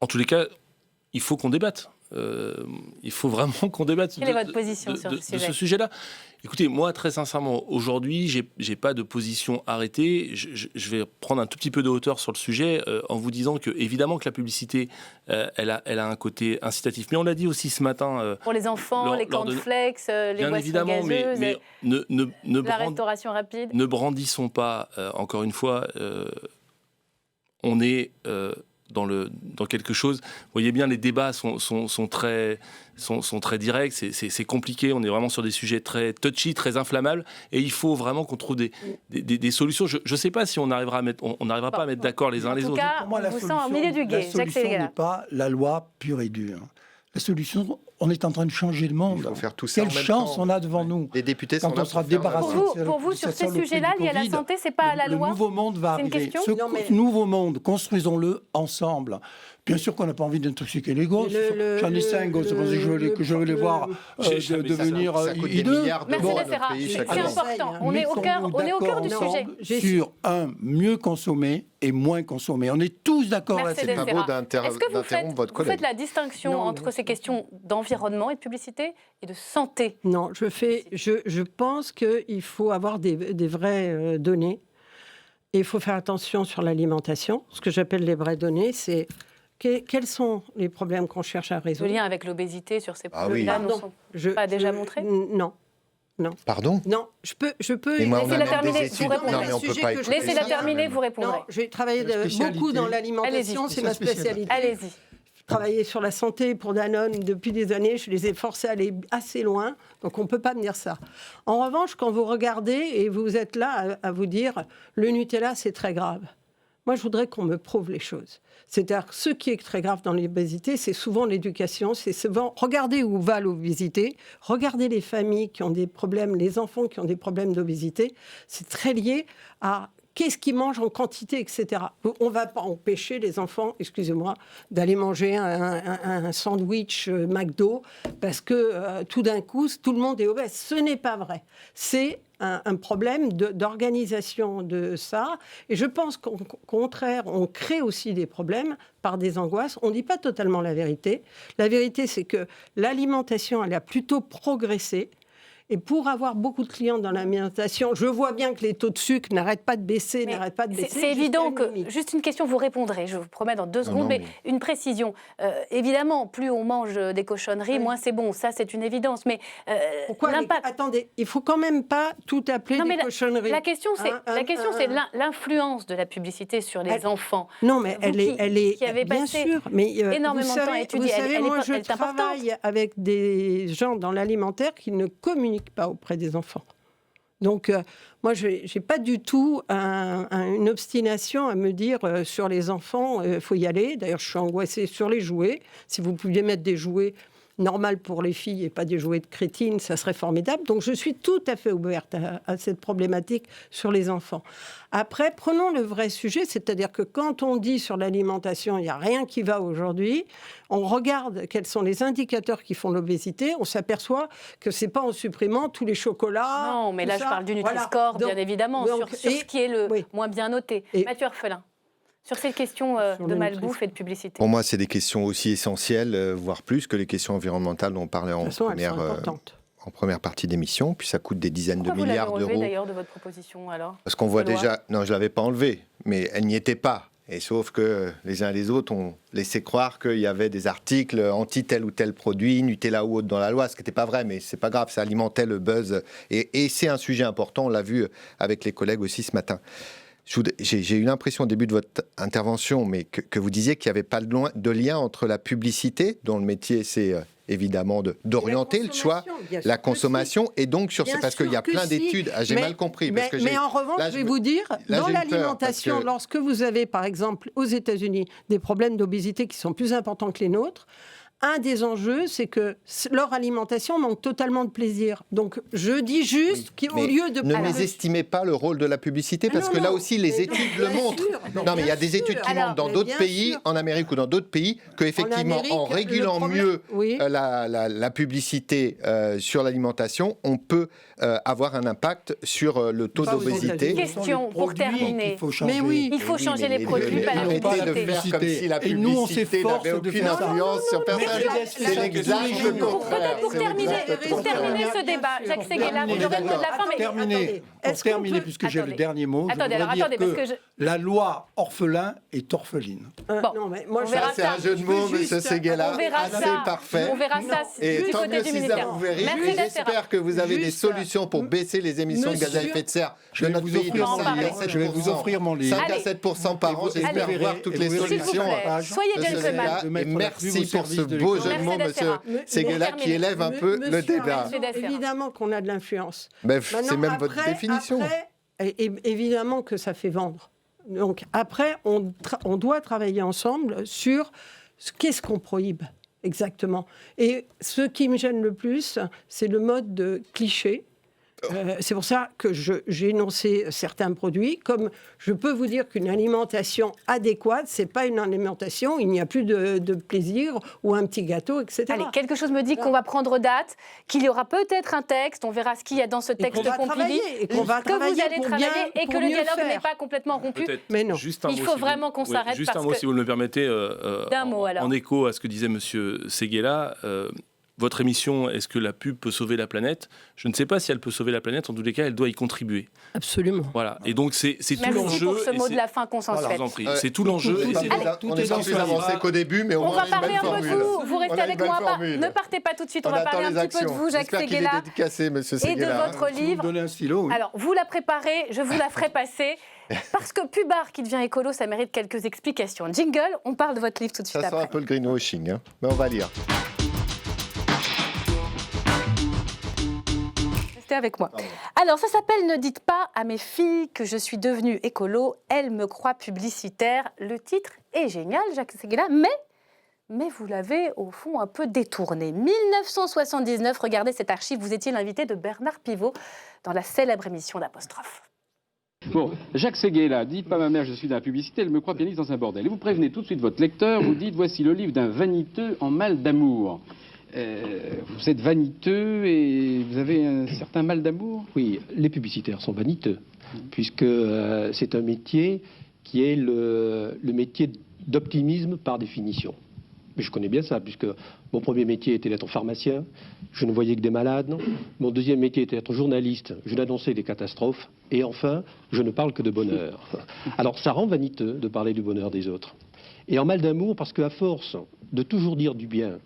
En tous les cas, il faut qu'on débatte. Il faut vraiment qu'on débatte. Quelle est votre position sur ce sujet-là? Écoutez, moi, très sincèrement, aujourd'hui, j'ai pas de position arrêtée. Je vais prendre un tout petit peu de hauteur sur le sujet en vous disant que, évidemment, que la publicité, elle a un côté incitatif. Mais on l'a dit aussi ce matin. Pour les enfants, les cornflakes, les boissons gazeuses, la restauration rapide. Ne brandissons pas, encore une fois, on est dans quelque chose. Vous voyez bien, les débats sont très directs, c'est compliqué, on est vraiment sur des sujets très touchy, très inflammables, et il faut vraiment qu'on trouve des solutions. Je ne sais pas si on n'arrivera pas à mettre d'accord les uns les autres. En tout cas, pour moi, on vous sent au milieu du gué. La solution n'est pas la loi pure et dure. La solution, on est en train de changer le monde. Il faut faire tout ça Quelle en même chance temps. on a devant nous. Les députés sont quand là on sera pour faire débarrassé pour vous, sur ces sujets-là liés à la santé, c'est pas la loi. Le nouveau monde va C'est une arriver. question Ce nouveau monde, construisons-le ensemble. Bien sûr qu'on n'a pas envie d'intoxiquer les gosses. J'en ai 5 gosses, que je veux les voir devenir hideux. Mercedes Ferrat, c'est important. On est au cœur du sujet. Sur mieux consommer et moins consommer. On est tous d'accord là-dessus. C'est pas beau d'interrompre votre collègue. Vous faites la distinction entre ces questions d'environnement et de publicité et de santé? Non, je pense qu'il faut avoir des vraies données. Et il faut faire attention sur l'alimentation. Ce que j'appelle les vraies données, c'est quels sont les problèmes qu'on cherche à résoudre. Le lien avec l'obésité sur ces produits-là ne sont pas déjà montrés? Non. Non. Pardon? Non, je peux. Laissez-la terminer, vous répondrez. Non, mais on peut pas écouter Laissez-la ça. terminer, vous répondrez. Non, j'ai travaillé beaucoup dans l'alimentation, c'est ma spécialité. Allez-y. Je travaillais sur la santé pour Danone depuis des années, je les ai forcés à aller assez loin, donc on ne peut pas me dire ça. En revanche, quand vous regardez et vous êtes là à vous dire le Nutella, c'est très grave. Moi, je voudrais qu'on me prouve les choses. C'est-à-dire que ce qui est très grave dans l'obésité, c'est souvent l'éducation, c'est souvent... Regardez où va l'obésité, regardez les familles qui ont des problèmes, les enfants qui ont des problèmes d'obésité, c'est très lié à qu'est-ce qu'ils mangent en quantité, etc. On ne va pas empêcher les enfants, excusez-moi, d'aller manger un sandwich McDo parce que tout d'un coup, tout le monde est obèse. Ce n'est pas vrai. C'est un problème d'organisation de ça. Et je pense qu'au contraire, on crée aussi des problèmes par des angoisses. On ne dit pas totalement la vérité. La vérité, c'est que l'alimentation, elle a plutôt progressé. Et pour avoir beaucoup de clients dans l'alimentation, je vois bien que les taux de sucre n'arrêtent pas de baisser, C'est évident que... Juste une question, vous répondrez, je vous promets dans 2 secondes, mais une précision. Évidemment, plus on mange des cochonneries, moins c'est bon. Ça, c'est une évidence. Mais pourquoi attendez, il ne faut quand même pas tout appeler des cochonneries. La question, c'est l'influence de la publicité sur les enfants. Non, mais elle est qui avez bien passé sûr. Mais énormément de temps à étudier. Vous savez, moi, je est travaille avec des gens dans l'alimentaire qui ne communiquent pas auprès des enfants. Donc, moi, je n'ai pas du tout une obstination à me dire sur les enfants, il faut y aller. D'ailleurs, je suis angoissée sur les jouets. Si vous pouviez mettre des jouets normaux pour les filles et pas des jouets de crétines, ça serait formidable. Donc, je suis tout à fait ouverte à cette problématique sur les enfants. Après, prenons le vrai sujet, c'est-à-dire que quand on dit sur l'alimentation, il n'y a rien qui va aujourd'hui, on regarde quels sont les indicateurs qui font l'obésité, on s'aperçoit que ce n'est pas en supprimant tous les chocolats. Non, mais là, je parle du Nutri-Score, bien évidemment, sur ce qui est le moins bien noté. Mathieu Orphelin, sur ces questions de malbouffe et de publicité. Pour moi, c'est des questions aussi essentielles, voire plus que les questions environnementales dont on parlait en première partie d'émission. Puis ça coûte des dizaines de milliards d'euros. Pourquoi vous l'avez enlevé d'ailleurs de votre proposition alors? Parce qu'on voit déjà... Non, je ne l'avais pas enlevé, mais elle n'y était pas. Et sauf que les uns et les autres ont laissé croire qu'il y avait des articles anti tel ou tel produit, Nutella ou autre dans la loi, ce qui n'était pas vrai, mais c'est pas grave, ça alimentait le buzz. Et c'est un sujet important, on l'a vu avec les collègues aussi ce matin. J'ai eu l'impression au début de votre intervention, mais que vous disiez qu'il n'y avait pas de lien entre la publicité, dont le métier c'est évidemment d'orienter le choix, la consommation, et donc sur ce, parce qu'il y a plein d'études, j'ai mal compris. Mais en revanche, je vais vous dire, dans l'alimentation, lorsque vous avez par exemple aux États-Unis des problèmes d'obésité qui sont plus importants que les nôtres, un des enjeux, c'est que leur alimentation manque totalement de plaisir. Donc, je dis juste qu'au lieu de... Ne mésestimez pas le rôle de la publicité, parce que là aussi, les études le montrent. Non, mais il y a des études qui montrent dans d'autres pays, en Amérique ou dans d'autres pays, qu'effectivement, en régulant mieux la publicité sur l'alimentation, on peut avoir un impact sur le taux d'obésité. Question pour terminer. Mais oui, il faut changer les produits, pas la publicité. Arrêtez de faire comme si la publicité n'avait aucune influence sur personne. C'est l'exact contraire. Pour terminer ce débat, Jacques Séguéla, vous aurez le mot de la fin. Pour terminer, puisque j'ai le dernier mot, je voudrais dire que la loi orphelin est orpheline. Non, mais moi, c'est un jeu de mots, monsieur Séguéla, assez parfait. On verra ça et tant mieux si ça vous fait rire. J'espère que vous avez des solutions pour baisser les émissions de gaz à effet de serre de notre pays de 5 Je vais vous offrir mon livre. 5 à 7% par an. J'espère voir toutes les solutions. Soyez gentleman. Et merci pour ce beau jeu de mots, monsieur Séguéla, qui élève un peu le débat. Évidemment qu'on a de l'influence. C'est même votre définition. Évidemment que ça fait vendre. Donc après, on doit travailler ensemble sur qu'est-ce qu'on prohibe exactement. Et ce qui me gêne le plus, c'est le mode de cliché. C'est pour ça que j'ai énoncé certains produits. Comme je peux vous dire qu'une alimentation adéquate, c'est pas une alimentation, il n'y a plus de plaisir ou un petit gâteau, etc. Allez, quelque chose me dit qu'on va prendre date, qu'il y aura peut-être un texte, on verra ce qu'il y a dans ce texte de Pompili, que vous allez travailler et que le dialogue n'est pas complètement rompu. Mais non, il faut vraiment qu'on s'arrête. Juste un mot, si vous me le permettez, d'un mot, alors. En écho à ce que disait monsieur Séguéla, votre émission, est-ce que la pub peut sauver la planète? Je ne sais pas si elle peut sauver la planète. En tous les cas, elle doit y contribuer. Absolument. Voilà. Et donc, c'est tout Merci l'enjeu. pour ce mot de la fin consensuel. C'est tout l'enjeu. On est plus avancé qu'au début, mais On va parler un peu de vous. Vous restez avec moi. Ne partez pas tout de suite. On va parler un petit peu de vous, Jacques Séguéla, et de votre livre. Vous me donnez un stylo, oui. Alors, vous la préparez, je vous la ferai passer. Parce que Pubard qui devient écolo, ça mérite quelques explications. Jingle, on parle de votre livre tout de suite après. Ça sent un peu le greenwashing, hein. Mais on va lire. Restez avec moi. Alors, ça s'appelle « Ne dites pas à mes filles que je suis devenue écolo, elles me croient publicitaire ». Le titre est génial, Jacques Séguéla, mais vous l'avez, au fond, un peu détourné. 1979, regardez cette archive, vous étiez l'invité de Bernard Pivot dans la célèbre émission d'Apostrophe. Bon, Jacques Séguéla, dites pas ma mère, je suis dans la publicité, elle me croit pianiste dans un bordel. Et vous prévenez tout de suite votre lecteur, vous dites voici le livre d'un vaniteux en mal d'amour. Vous êtes vaniteux et vous avez un certain mal d'amour? Oui, les publicitaires sont vaniteux, puisque c'est un métier qui est le métier d'optimisme par définition. Mais je connais bien ça, puisque mon premier métier était d'être pharmacien, je ne voyais que des malades. Mon deuxième métier était d'être journaliste, je n'annonçais des catastrophes. Et enfin, je ne parle que de bonheur. Alors ça rend vaniteux de parler du bonheur des autres. Et en mal d'amour, parce qu'à force de toujours dire du bien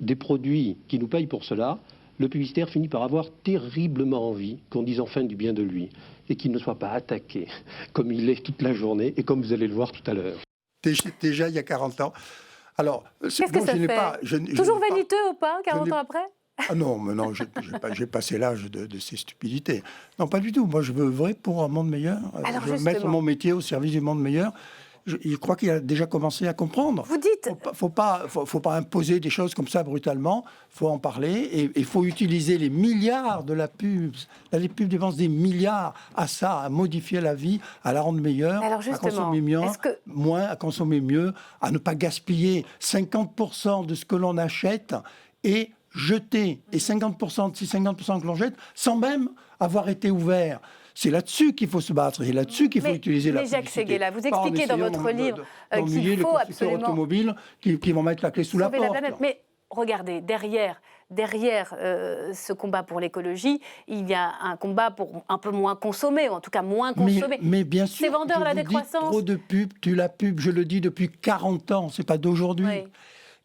des produits qui nous payent pour cela, le publicitaire finit par avoir terriblement envie qu'on dise enfin du bien de lui, et qu'il ne soit pas attaqué comme il est toute la journée, et comme vous allez le voir tout à l'heure. Déjà, il y a 40 ans. Alors, qu'est-ce que ça fait? Toujours vaniteux ou pas, 40 ans après? Ah non, mais non, j'ai passé l'âge de ces stupidités. Non, pas du tout. Moi, je veux œuvrer pour un monde meilleur. Alors, je veux mettre mon métier au service du monde meilleur. Je crois qu'il a déjà commencé à comprendre. Vous dites... Faut pas imposer des choses comme ça brutalement. Faut en parler et il faut utiliser les milliards de la pub. Les pubs dépensent des milliards à ça, à modifier la vie, à la rendre meilleure, à consommer moins, à consommer mieux, à ne pas gaspiller 50% de ce que l'on achète et jeter. Et 50% de ces 50% que l'on jette sans même avoir été ouvert. C'est là-dessus qu'il faut se battre, c'est là-dessus qu'il faut utiliser la publicité. Mais Jacques Séguéla, vous expliquez dans votre livre qu'il faut absolument... automobiles qui vont mettre la clé sous la porte. Mais regardez, derrière ce combat pour l'écologie, il y a un combat pour un peu moins consommer, ou en tout cas moins consommer. Mais bien sûr, c'est vendeur la décroissance. Trop de pub, la pub, je le dis depuis 40 ans, c'est pas d'aujourd'hui. Oui.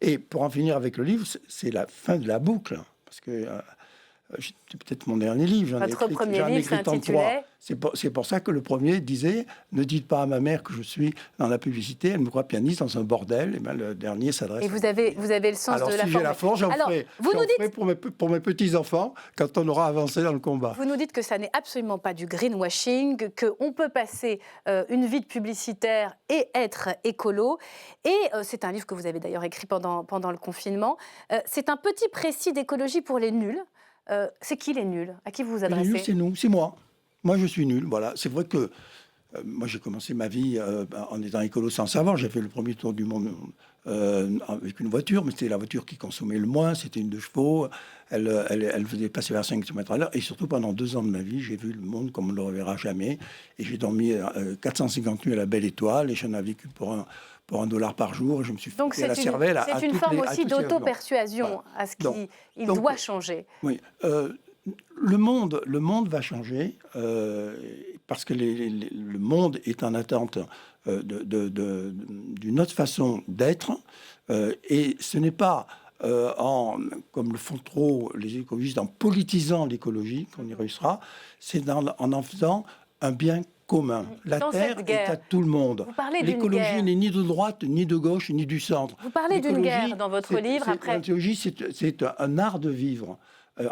Et pour en finir avec le livre, c'est la fin de la boucle, parce que... c'est peut-être mon dernier livre. Votre premier livre s'intitulait... C'est pour ça que le premier disait « Ne dites pas à ma mère que je suis dans la publicité, elle me croit pianiste dans un bordel. » Et bien, le dernier s'adresse... Et vous avez le sens de la forme. Alors, si j'ai la force, j'en ferai pour mes petits-enfants quand on aura avancé dans le combat. Vous nous dites que ça n'est absolument pas du greenwashing, qu'on peut passer une vie de publicitaire et être écolo. Et c'est un livre que vous avez d'ailleurs écrit pendant le confinement. C'est un petit précis d'écologie pour les nuls. C'est qui les nuls? À qui vous vous adressez? Les nuls, c'est nous, c'est moi. Moi, je suis nul. Voilà. C'est vrai que moi, j'ai commencé ma vie en étant écolo sans savoir. J'ai fait le premier tour du monde avec une voiture, mais c'était la voiture qui consommait le moins. C'était une 2 chevaux. Elle faisait passer vers 5 km/h. Et surtout, pendant 2 ans de ma vie, j'ai vu le monde comme on ne le reverra jamais. Et j'ai dormi 450 nuits à la Belle Étoile. Et j'en ai vécu pour $1 par jour, et je me suis fait la cervelle. C'est une forme aussi d'auto-persuasion à ce qu'il doit changer. Oui, le monde va changer parce que le monde est en attente d'une autre façon d'être, et ce n'est pas comme le font trop les écologistes, en politisant l'écologie qu'on y réussira, c'est en faisant un bien commun. La Terre est à tout le monde. L'écologie n'est ni de droite, ni de gauche, ni du centre. Vous parlez d'une guerre dans votre livre après. L'écologie, c'est un art de vivre,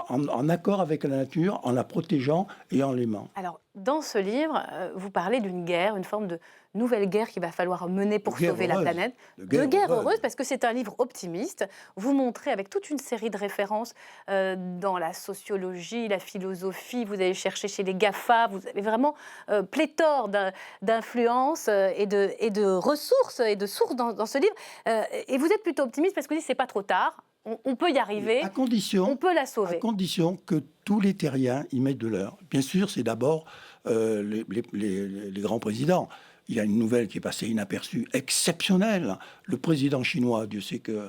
en accord avec la nature, en la protégeant et en l'aimant. Alors, dans ce livre, vous parlez d'une guerre, une forme de nouvelle guerre qu'il va falloir mener pour sauver la planète. De guerre heureuse, parce que c'est un livre optimiste. Vous montrez avec toute une série de références dans la sociologie, la philosophie, vous allez chercher chez les GAFA, vous avez vraiment pléthore d'influences et de ressources et de sources dans ce livre. Et vous êtes plutôt optimiste parce que vous dites que c'est pas trop tard. On peut y arriver, on peut la sauver. À condition que tous les terriens y mettent de leur. Bien sûr, c'est d'abord les grands présidents. Il y a une nouvelle qui est passée inaperçue, exceptionnelle. Le président chinois, Dieu sait que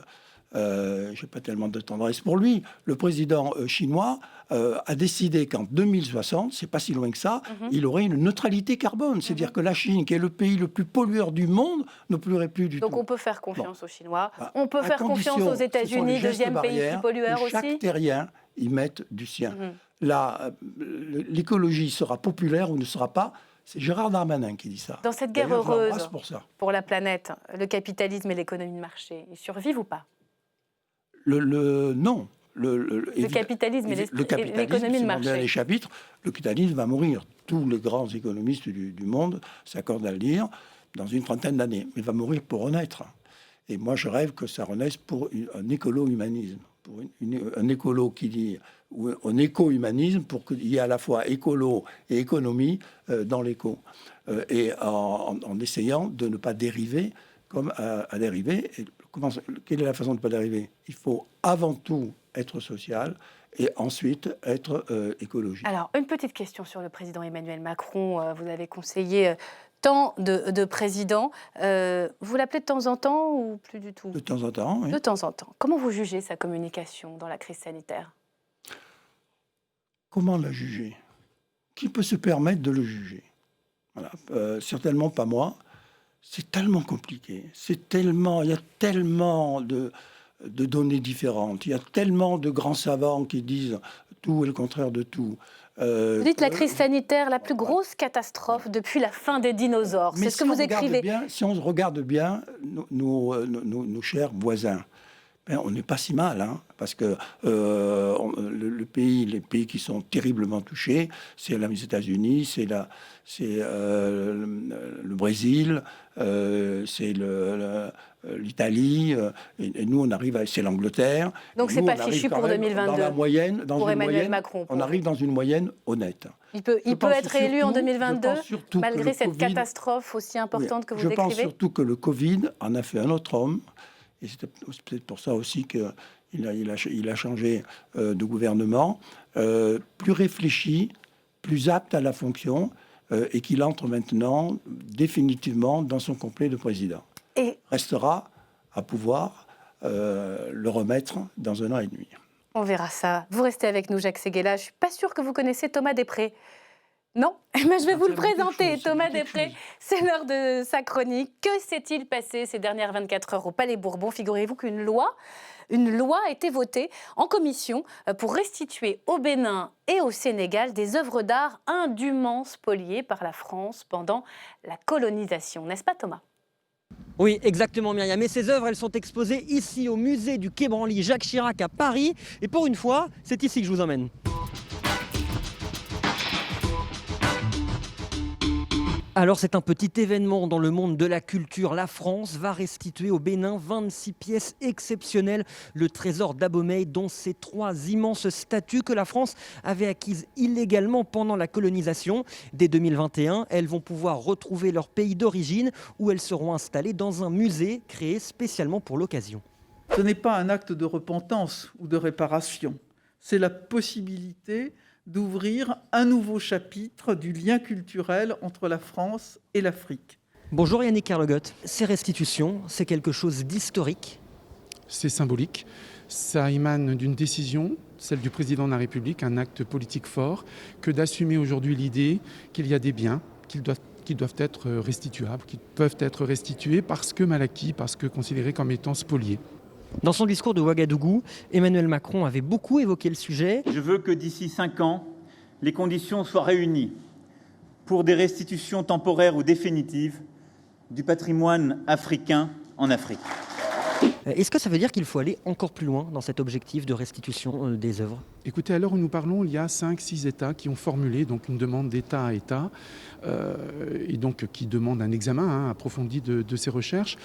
j'ai pas tellement de tendresse pour lui. Le président chinois a décidé qu'en 2060, c'est pas si loin que ça, il aurait une neutralité carbone. C'est-à-dire que la Chine, qui est le pays le plus pollueur du monde, ne polluerait plus du tout. Donc on peut faire confiance aux Chinois, on peut faire confiance aux États-Unis, deuxième pays plus pollueur aussi. Chaque terrien y mette du sien. L'écologie sera populaire ou ne sera pas. C'est Gérard Darmanin qui dit ça. Dans cette guerre heureuse pour la planète, le capitalisme et l'économie de marché, ils survivent ou pas? Non. Le capitalisme et l'économie de marché. Les chapitres, le capitalisme va mourir. Tous les grands économistes du monde s'accordent à le dire dans une trentaine d'années. Mais il va mourir pour renaître. Et moi, je rêve que ça renaisse pour un écolo-humanisme. Pour un écolo qui dit, ou un éco-humanisme, pour qu'il y ait à la fois écolo et économie dans l'éco. Et en essayant de ne pas dériver comme à dériver. Et quelle est la façon de ne pas dériver? Il faut avant tout être social et ensuite être écologique. Alors, une petite question sur le président Emmanuel Macron. Vous avez conseillé tant de présidents. Vous l'appelez de temps en temps ou plus du tout? De temps en temps, oui. De temps en temps. Comment vous jugez sa communication dans la crise sanitaire? Comment la juger? Qui peut se permettre de le juger? Voilà. Certainement pas moi. C'est tellement compliqué. Il y a tellement de données différentes. Il y a tellement de grands savants qui disent tout et le contraire de tout. Vous dites la crise sanitaire, la plus grosse catastrophe depuis la fin des dinosaures. C'est ce que vous écrivez. Si on regarde bien nos chers voisins, on n'est pas si mal, parce que les pays qui sont terriblement touchés, c'est les États-Unis, c'est le Brésil, c'est l'Italie, et nous on arrive c'est l'Angleterre. Donc c'est pas fichu pour 2022. Pour Emmanuel Macron. On arrive dans une moyenne honnête. Il peut être élu en 2022 malgré cette catastrophe aussi importante que vous décrivez. Je pense surtout que le Covid en a fait un autre homme. Et c'est peut-être pour ça aussi qu'il a changé de gouvernement, plus réfléchi, plus apte à la fonction, et qu'il entre maintenant définitivement dans son complet de président. Et restera à pouvoir le remettre dans 1 an et demi. On verra ça. Vous restez avec nous, Jacques Séguéla. Je ne suis pas sûre que vous connaissez Thomas Després. Non, mais je vais vous le présenter. Thomas Després, c'est l'heure de sa chronique. Que s'est-il passé ces dernières 24 heures au Palais Bourbon? Figurez-vous qu'une loi a été votée en commission pour restituer au Bénin et au Sénégal des œuvres d'art indûment spoliées par la France pendant la colonisation. N'est-ce pas, Thomas? Oui, exactement, Myriam. Et ces œuvres, elles sont exposées ici au musée du Quai Branly Jacques Chirac à Paris. Et pour une fois, c'est ici que je vous emmène. Alors c'est un petit événement dans le monde de la culture. La France va restituer au Bénin 26 pièces exceptionnelles, le trésor d'Abomey, dont ces 3 immenses statues que la France avait acquises illégalement pendant la colonisation. Dès 2021, elles vont pouvoir retrouver leur pays d'origine où elles seront installées dans un musée créé spécialement pour l'occasion. Ce n'est pas un acte de repentance ou de réparation, c'est la possibilité d'ouvrir un nouveau chapitre du lien culturel entre la France et l'Afrique. Bonjour Yannick Kerlegot. Ces restitutions, c'est quelque chose d'historique? C'est symbolique. Ça émane d'une décision, celle du président de la République, un acte politique fort, que d'assumer aujourd'hui l'idée qu'il y a des biens qui doivent être restituables, qui peuvent être restitués parce que mal acquis, parce que considérés comme étant spoliés. Dans son discours de Ouagadougou, Emmanuel Macron avait beaucoup évoqué le sujet. Je veux que d'ici 5 ans, les conditions soient réunies pour des restitutions temporaires ou définitives du patrimoine africain en Afrique. Est-ce que ça veut dire qu'il faut aller encore plus loin dans cet objectif de restitution des œuvres? Écoutez, à l'heure où nous parlons, il y a 5-6 États qui ont formulé donc une demande d'État à État et donc qui demandent un examen approfondi de ces recherches.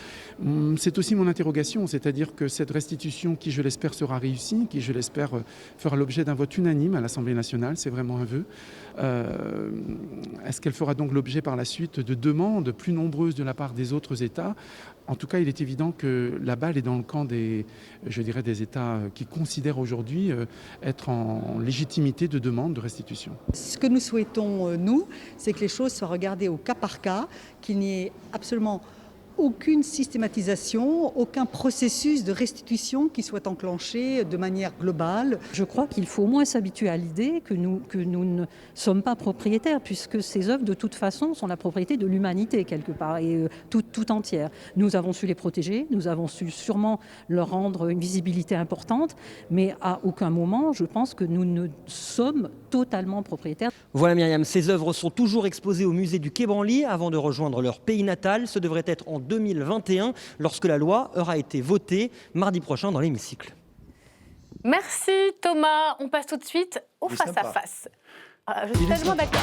C'est aussi mon interrogation, c'est-à-dire que cette restitution qui, je l'espère, sera réussie, qui, je l'espère, fera l'objet d'un vote unanime à l'Assemblée nationale, c'est vraiment un vœu. Est-ce qu'elle fera donc l'objet par la suite de demandes plus nombreuses de la part des autres États? En tout cas, il est évident que la balle est dans le camp des États qui considèrent aujourd'hui être en légitimité de demande de restitution. Ce que nous souhaitons, nous, c'est que les choses soient regardées au cas par cas, qu'il n'y ait absolument aucune systématisation, aucun processus de restitution qui soit enclenché de manière globale. Je crois qu'il faut au moins s'habituer à l'idée que nous ne sommes pas propriétaires, puisque ces œuvres, de toute façon, sont la propriété de l'humanité, quelque part, et tout entière. Nous avons su les protéger, nous avons su sûrement leur rendre une visibilité importante, mais à aucun moment, je pense que nous ne sommes totalement propriétaires. Voilà Myriam, ces œuvres sont toujours exposées au musée du Quai Branly avant de rejoindre leur pays natal. Ce devrait être en 2021, lorsque la loi aura été votée mardi prochain dans l'hémicycle. Merci Thomas. On passe tout de suite au face-à-face. Je suis tellement d'accord.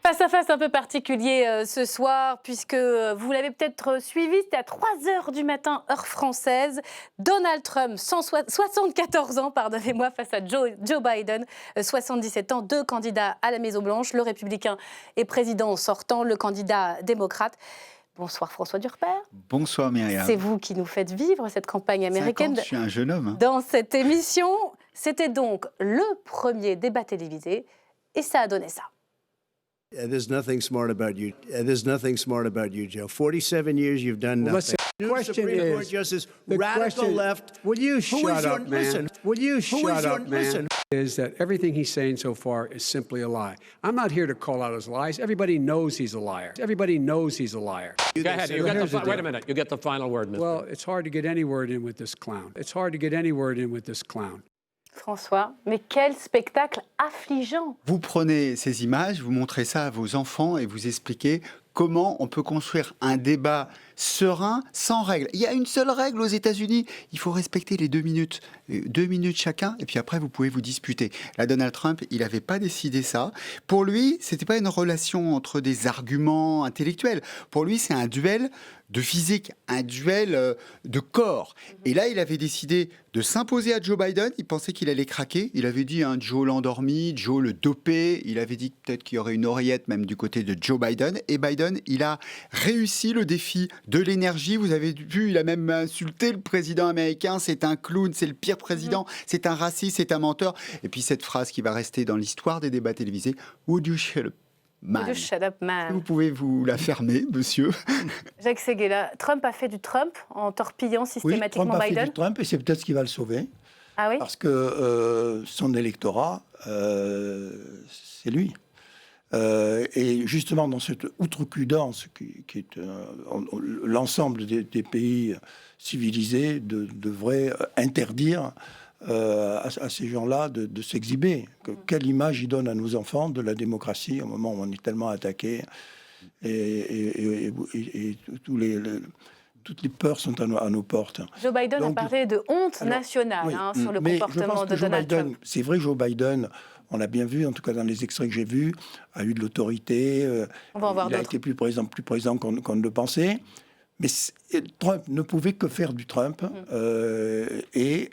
Face-à-face un peu particulier ce soir, puisque vous l'avez peut-être suivi, c'était à 3h du matin, heure française. Donald Trump, 74 ans, pardonnez-moi, face à Joe Biden, 77 ans, 2 candidats à la Maison-Blanche, le républicain et président sortant, le candidat démocrate. Bonsoir François Durper. Bonsoir Myriam. C'est vous qui nous faites vivre cette campagne américaine. 50, je suis un jeune homme. Hein. Dans cette émission, c'était donc le premier débat télévisé et ça a donné ça. There's nothing smart about you. There's nothing smart about you, Joe. 47 years you've done nothing. The question Supreme Court is, Justice, the radical question, left. will you shut your, up, man? listen, Will you who shut is your, up, man? listen. Is that everything he's saying so far is simply a lie. I'm not here to call out his lies. Everybody knows he's a liar. Everybody knows he's a liar. Go ahead. Wait a minute. You get the final word, Mr. Well, it's hard to get any word in with this clown. It's hard to get any word in with this clown. François, mais quel spectacle affligeant! Vous prenez ces images, vous montrez ça à vos enfants et vous expliquez comment on peut construire un débat serein, sans règles. Il y a une seule règle aux États-Unis, il faut respecter les 2 minutes. 2 minutes chacun, et puis après, vous pouvez vous disputer. Là, Donald Trump, il n'avait pas décidé ça. Pour lui, ce n'était pas une relation entre des arguments intellectuels. Pour lui, c'est un duel de physique, un duel de corps. Et là, il avait décidé de s'imposer à Joe Biden. Il pensait qu'il allait craquer. Il avait dit Joe l'endormi, Joe le dopé. Il avait dit peut-être qu'il y aurait une oreillette même du côté de Joe Biden. Et Biden, il a réussi le défi de l'énergie. Vous avez vu, il a même insulté le président américain. C'est un clown, c'est le pire président, c'est un raciste, c'est un menteur. Et puis cette phrase qui va rester dans l'histoire des débats télévisés, Would you shut up, man? Would you shut up, man? Vous pouvez vous la fermer, monsieur. Jacques Séguéla, Trump a fait du Trump en torpillant systématiquement Trump a Biden. fait du Trump et c'est peut-être ce qui va le sauver. Ah oui? Parce que son électorat, c'est lui. Et justement, dans cette outrecuidance qui est l'ensemble des pays civilisés devrait interdire à ces gens-là de s'exhiber. Quelle image ils donnent à nos enfants de la démocratie au moment où on est tellement attaqué et toutes les peurs sont à nos portes. Joe Biden a parlé de honte nationale sur le comportement de Donald Trump. C'est vrai que Joe Biden, on l'a bien vu, en tout cas dans les extraits que j'ai vus, a eu de l'autorité. On va en voir il a été plus présent qu'on ne le pensait. Mais Trump ne pouvait que faire du Trump. Et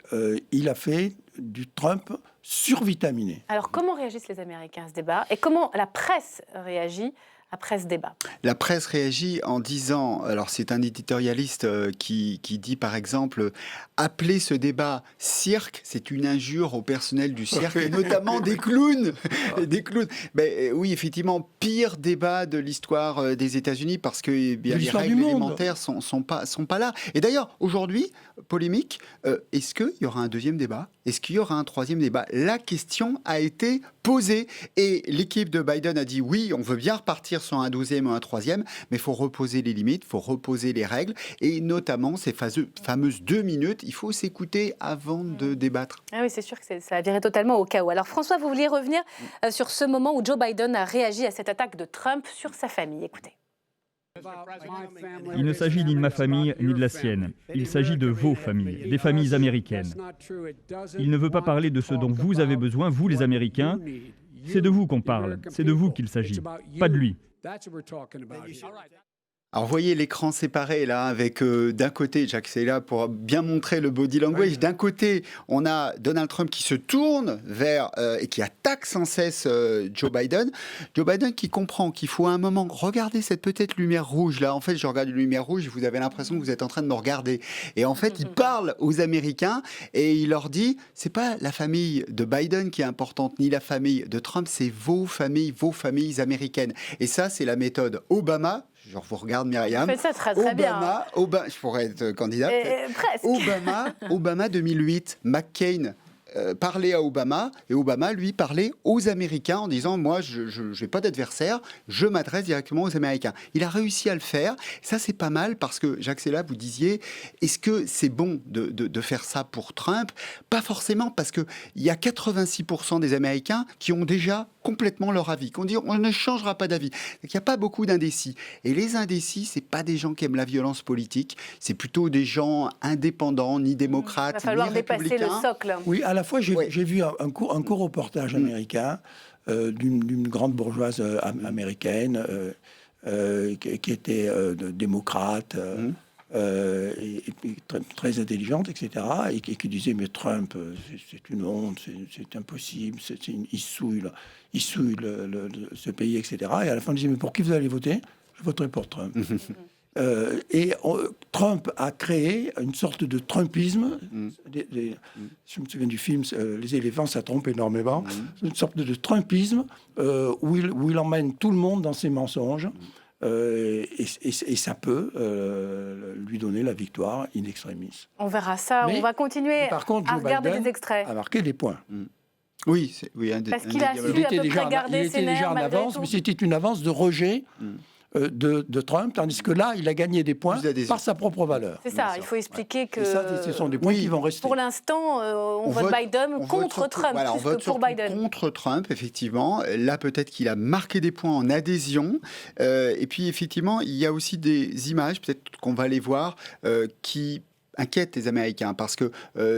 il a fait du Trump survitaminé. Alors comment réagissent les Américains à ce débat? Et comment la presse réagit après ce débat? La presse réagit en disant, alors c'est un éditorialiste qui dit par exemple, appeler ce débat cirque, c'est une injure au personnel du cirque, et notamment des clowns. Des clowns. Mais, oui, effectivement, pire débat de l'histoire des États-Unis parce que les règles élémentaires sont pas là. Et d'ailleurs, aujourd'hui, polémique, est-ce qu'il y aura un deuxième débat? Est-ce qu'il y aura un troisième débat? La question a été posée et l'équipe de Biden a dit oui, on veut bien repartir sur un 12e ou un 3e, mais il faut reposer les limites, il faut reposer les règles, et notamment ces fameuses 2 minutes, il faut s'écouter avant de débattre. Ah oui, c'est sûr que ça a viré totalement au chaos. Alors François, vous vouliez revenir sur ce moment où Joe Biden a réagi à cette attaque de Trump sur sa famille. Écoutez. Il ne s'agit ni de ma famille ni de la sienne. Il s'agit de vos familles, des familles américaines. Il ne veut pas parler de ce dont vous avez besoin, vous les Américains. C'est de vous qu'on parle, c'est de vous qu'il s'agit, pas de lui. Alors, vous voyez l'écran séparé, là, avec d'un côté, Jacques, c'est là pour bien montrer le body language. Oui. D'un côté, on a Donald Trump qui se tourne vers et qui attaque sans cesse Joe Biden. Joe Biden qui comprend qu'il faut à un moment regarder cette petite lumière rouge. Là, en fait, je regarde une lumière rouge et vous avez l'impression que vous êtes en train de me regarder. Et en fait, il parle aux Américains et il leur dit, c'est pas la famille de Biden qui est importante, ni la famille de Trump, c'est vos familles américaines. Et ça, c'est la méthode Obama. Je vous regarde, Myriam. Faites ça très bien. Je pourrais être candidat. Presque. Obama 2008, McCain parlait à Obama et Obama, lui, parlait aux Américains en disant « Moi, je n'ai pas d'adversaire, je m'adresse directement aux Américains ». Il a réussi à le faire. Ça, c'est pas mal parce que, Jacques Sella, vous disiez « Est-ce que c'est bon de faire ça pour Trump ?» Pas forcément, parce qu'il y a 86% des Américains qui ont déjà complètement leur avis, qu'on dit on ne changera pas d'avis. Il n'y a pas beaucoup d'indécis. Et les indécis, c'est pas des gens qui aiment la violence politique, c'est plutôt des gens indépendants, ni démocrates, ni républicains. Il va falloir dépasser le socle. Oui, à la fois, j'ai vu un court reportage américain d'une grande bourgeoise américaine qui était démocrate, et très intelligente, etc., et qui disait mais Trump, c'est une honte, c'est impossible, il souille ce pays, etc. Et à la fin, on disait mais pour qui vous allez voter? Je voterai pour Trump. Trump a créé une sorte de Trumpisme. Je me souviens du film Les éléphants, ça trompe énormément. Une sorte de Trumpisme où il emmène tout le monde dans ses mensonges. Et ça peut lui donner la victoire in extremis. On verra ça. On va continuer à regarder des extraits. A marqué des points. Oui, parce qu'il a su à peu près garder ses nerfs en avance, mais c'était une avance de rejet de Trump, tandis que là, il a gagné des points par sa propre valeur. C'est ça, il faut expliquer que... Et ça, ce sont des points qui vont rester. Pour l'instant, on vote Biden contre Trump, voilà, on vote pour Biden. Contre Trump, effectivement. Là, peut-être qu'il a marqué des points en adhésion. Et puis, effectivement, il y a aussi des images, peut-être qu'on va les voir, qui inquiète les Américains parce que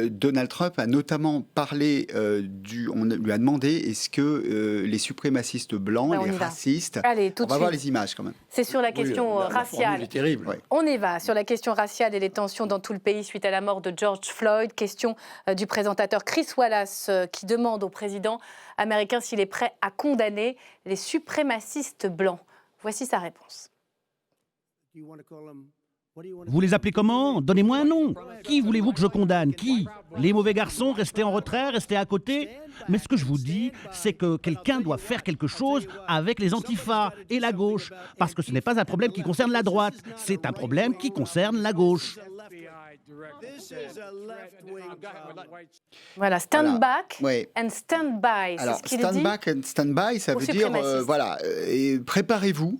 Donald Trump a notamment parlé on lui a demandé est-ce que les suprémacistes blancs, les racistes... Allez, tout on va voir les images quand même. C'est sur la question raciale. C'est terrible. Ouais. On y va, sur la question raciale et les tensions dans tout le pays suite à la mort de George Floyd. Question du présentateur Chris Wallace qui demande au président américain s'il est prêt à condamner les suprémacistes blancs. Voici sa réponse. Vous les appelez comment? Donnez-moi un nom. Qui voulez-vous que je condamne? Qui? Les mauvais garçons, restez en retrait, restez à côté? Mais ce que je vous dis, c'est que quelqu'un doit faire quelque chose avec les antifas et la gauche. Parce que ce n'est pas un problème qui concerne la droite, c'est un problème qui concerne la gauche. Voilà, stand back and stand by. Alors, c'est ce qu'il stand dit back and stand by, ça veut dire, voilà, et préparez-vous.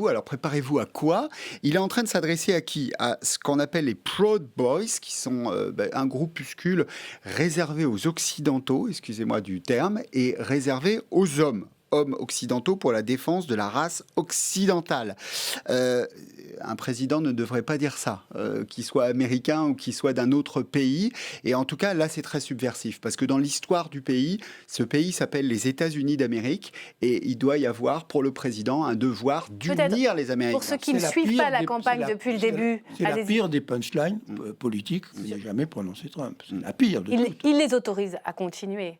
Alors, préparez-vous à quoi? Il est en train de s'adresser à qui? À ce qu'on appelle les Proud Boys, qui sont un groupuscule réservé aux Occidentaux, excusez-moi du terme, et réservé aux hommes occidentaux pour la défense de la race occidentale. Un président ne devrait pas dire ça, qu'il soit américain ou qu'il soit d'un autre pays. Et en tout cas, là, c'est très subversif, parce que dans l'histoire du pays, ce pays s'appelle les États-Unis d'Amérique, et il doit y avoir pour le président un devoir d'unir les Américains. Pour ceux qui ne suivent pas la campagne depuis le début, c'est la pire des punchlines politiques qu'il n'ait jamais prononcé Trump. C'est la pire de toutes. Il les autorise à continuer.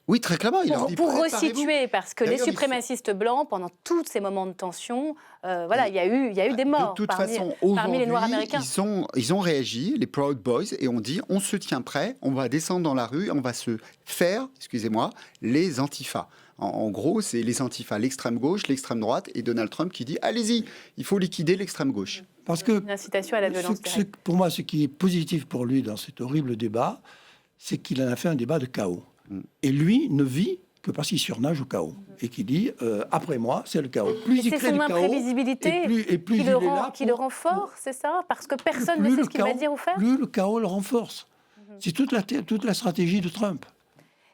Oui, très clairement. Il leur dit, pour resituer, parce que les suprémacistes blancs, pendant tous ces moments de tension, voilà, il y a eu des morts parmi les Noirs américains. Ils ont réagi, les Proud Boys, et on dit, on se tient prêt, on va descendre dans la rue, et on va se faire, excusez-moi, les antifas. En gros, c'est les antifas, l'extrême gauche, l'extrême droite, et Donald Trump qui dit, allez-y, il faut liquider l'extrême gauche. Parce que une incitation à la violence. Pour moi, ce qui est positif pour lui dans cet horrible débat, c'est qu'il en a fait un débat de chaos. Et lui ne vit que parce qu'il surnage au chaos. Et qui dit, après moi, c'est le chaos. Plus il crée le chaos, imprévisibilité qui le rend fort, c'est ça? Parce que personne ne sait ce qu'il va dire ou faire? Plus le chaos le renforce. C'est toute la stratégie de Trump.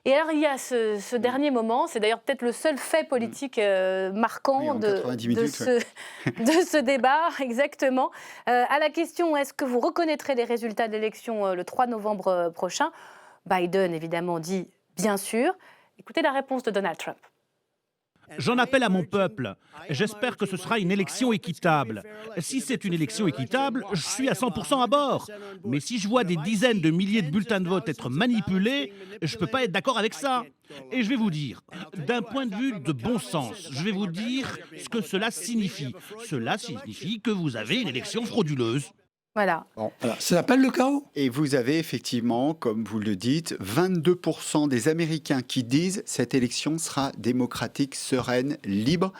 Et alors, il y a ce dernier moment, c'est d'ailleurs peut-être le seul fait politique marquant de ce débat, exactement. À la question, est-ce que vous reconnaîtrez les résultats de l'élection le 3 novembre prochain? Biden, évidemment, dit bien sûr. Écoutez la réponse de Donald Trump. J'en appelle à mon peuple. J'espère que ce sera une élection équitable. Si c'est une élection équitable, je suis à 100% à bord. Mais si je vois des dizaines de milliers de bulletins de vote être manipulés, je ne peux pas être d'accord avec ça. Et je vais vous dire, d'un point de vue de bon sens, je vais vous dire ce que cela signifie. Cela signifie que vous avez une élection frauduleuse. Voilà. Bon. Ça s'appelle le chaos. Et vous avez effectivement, comme vous le dites, 22% des Américains qui disent cette élection sera démocratique, sereine, libre.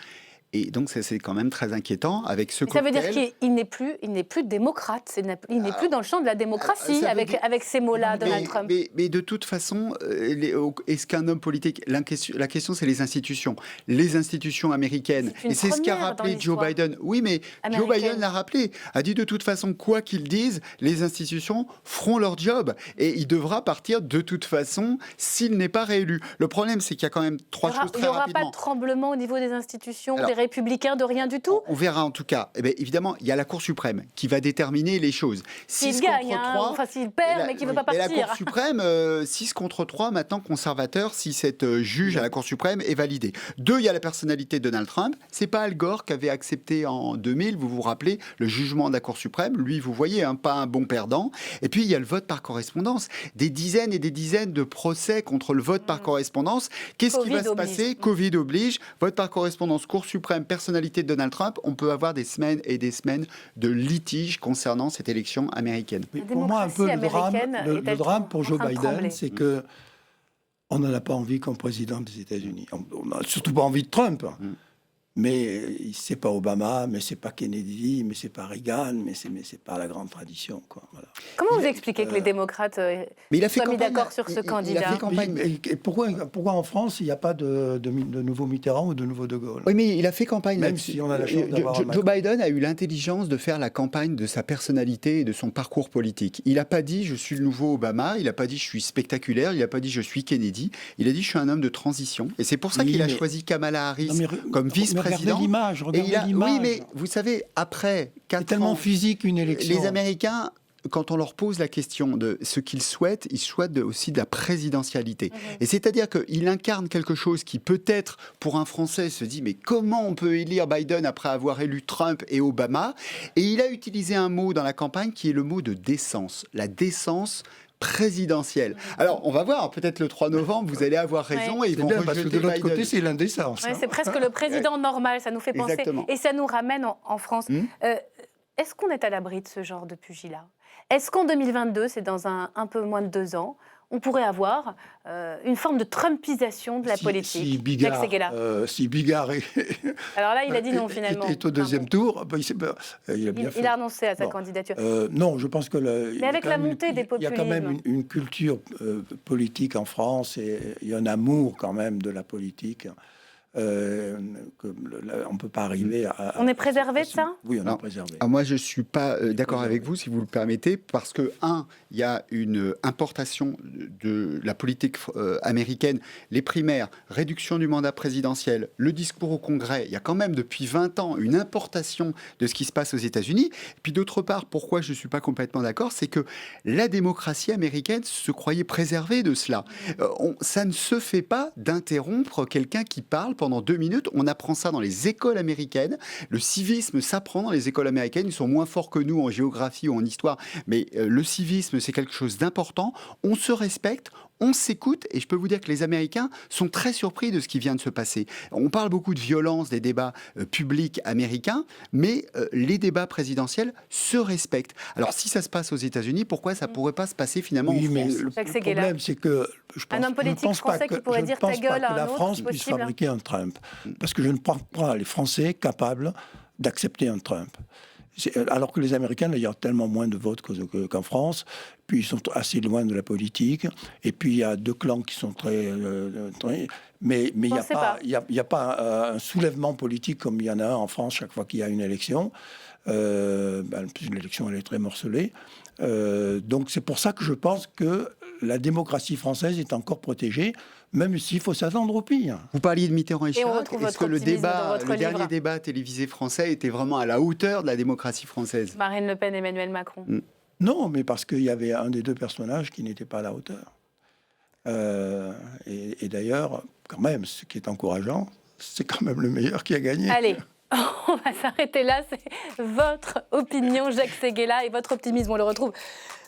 Et donc, ça, c'est quand même très inquiétant avec ce cocktail. Ça veut dire qu'il n'est plus démocrate, il n'est plus dans le champ de la démocratie avec ces mots-là, Donald Trump. Mais de toute façon, est-ce qu'un homme politique... La question, c'est les institutions. Les institutions américaines. Et c'est ce qu'a rappelé Joe Biden. Oui, mais Joe Biden l'a rappelé. A dit de toute façon, quoi qu'ils disent, les institutions feront leur job. Et il devra partir de toute façon s'il n'est pas réélu. Le problème, c'est qu'il y a quand même trois choses très rapidement. Il n'y aura pas de tremblement au niveau des institutions, des républicains, de rien du tout. On verra en tout cas. Eh bien, évidemment, il y a la Cour suprême qui va déterminer les choses. S'il gagne, enfin s'il perd, mais qu'il ne veut pas partir. Et la Cour suprême, 6 contre 3, maintenant conservateur, si cette juge à la Cour suprême est validée. 2, il y a la personnalité de Donald Trump. C'est pas Al Gore qui avait accepté en 2000, vous vous rappelez, le jugement de la Cour suprême. Lui, vous voyez, pas un bon perdant. Et puis, il y a le vote par correspondance. Des dizaines et des dizaines de procès contre le vote par correspondance. Qu'est-ce qui va se passer ? Covid oblige. Vote par correspondance, Cour suprême, personnalité de Donald Trump, on peut avoir des semaines et des semaines de litiges concernant cette élection américaine. Mais pour moi, un peu le drame pour Joe Biden, c'est que on n'en a pas envie comme président des États-Unis. On n'a surtout pas envie de Trump. Mais c'est pas Obama, mais c'est pas Kennedy, mais c'est pas Reagan, mais c'est pas la grande tradition, quoi. Voilà. Comment vous expliquez que les démocrates soient mis d'accord sur ce candidat ? Il a fait campagne. Et pourquoi en France il n'y a pas de nouveau Mitterrand ou de nouveau De Gaulle ? Oui, mais il a fait campagne. Même si on a la chance d'avoir Joe Biden a eu l'intelligence de faire la campagne de sa personnalité et de son parcours politique. Il n'a pas dit je suis le nouveau Obama, il n'a pas dit je suis spectaculaire, il n'a pas dit je suis Kennedy. Il a dit je suis un homme de transition. Et c'est pour ça qu'il a choisi Kamala Harris comme vice-président. Regardez l'image. Oui, mais vous savez, après 4 ans... C'est tellement physique une élection. Les Américains, quand on leur pose la question de ce qu'ils souhaitent, ils souhaitent aussi de la présidentialité. Et c'est-à-dire qu'il incarne quelque chose qui peut-être, pour un Français, se dit « Mais comment on peut élire Biden après avoir élu Trump et Obama ?» Et il a utilisé un mot dans la campagne qui est le mot de décence. La décence présidentielle. Alors, on va voir, peut-être le 3 novembre, vous allez avoir raison et ils vont rejeter parce que de l'autre Biden. côté, c'est l'indécence. C'est presque le président normal, ça nous fait penser. Exactement. Et ça nous ramène en France. Est-ce qu'on est à l'abri de ce genre de pugilat ? Est-ce qu'en 2022, c'est dans un peu moins de 2 ans, on pourrait avoir une forme de trumpisation de la politique. Si Bigard est... Alors là, il a dit non, finalement. est au deuxième tour, il a bien fait. Il a renoncé à sa candidature. Non, je pense que... Mais avec la montée des populismes... Il y a quand même une culture politique en France, et il y a un amour quand même de la politique. On ne peut pas arriver à... On est préservé de ça ? Oui, on est préservé. Moi, je ne suis pas d'accord avec vous, si vous le permettez, parce que, il y a une importation de la politique américaine, les primaires, réduction du mandat présidentiel, le discours au Congrès, il y a quand même depuis 20 ans une importation de ce qui se passe aux États-Unis. Et puis d'autre part, pourquoi je ne suis pas complètement d'accord, c'est que la démocratie américaine se croyait préservée de cela. Ça ne se fait pas d'interrompre quelqu'un qui parle pendant 2 minutes. On apprend ça dans les écoles américaines. Le civisme s'apprend dans les écoles américaines. Ils sont moins forts que nous en géographie ou en histoire, mais le civisme, c'est quelque chose d'important. On se respecte, on s'écoute, et je peux vous dire que les Américains sont très surpris de ce qui vient de se passer. On parle beaucoup de violence des débats publics américains, mais les débats présidentiels se respectent. Alors, si ça se passe aux États-Unis, pourquoi ça ne pourrait pas se passer finalement en France ? Mais le problème, c'est que je pense, un homme politique français qui pourrait dire ta gueule à un autre, la France puisse fabriquer un Trump. Parce que je ne pense pas les Français capables d'accepter un Trump. Alors que les Américains, il y a tellement moins de votes qu'en France, puis ils sont assez loin de la politique, et puis il y a 2 clans qui sont très mais il n'y a pas un soulèvement politique comme il y en a un en France chaque fois qu'il y a une élection. L'élection, elle est très morcelée. Donc c'est pour ça que je pense que la démocratie française est encore protégée, même s'il faut s'attendre au pire. Vous parliez de Mitterrand et Chirac. Est-ce que le dernier débat télévisé français était vraiment à la hauteur de la démocratie française ? Marine Le Pen, Emmanuel Macron. Non, mais parce qu'il y avait un des 2 personnages qui n'était pas à la hauteur. Et d'ailleurs, quand même, ce qui est encourageant, c'est quand même le meilleur qui a gagné. Allez, on va s'arrêter là. C'est votre opinion, Jacques Séguéla, et votre optimisme, on le retrouve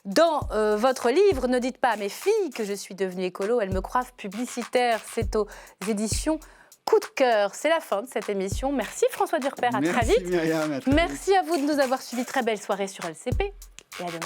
dans votre livre. Ne dites pas à mes filles que je suis devenue écolo, elles me croient publicitaire. C'est aux éditions Coup de cœur. C'est la fin de cette émission. Merci François Durper, à très vite. Myriam, à très vite. Merci à vous de nous avoir suivis. Très belle soirée sur LCP et à demain.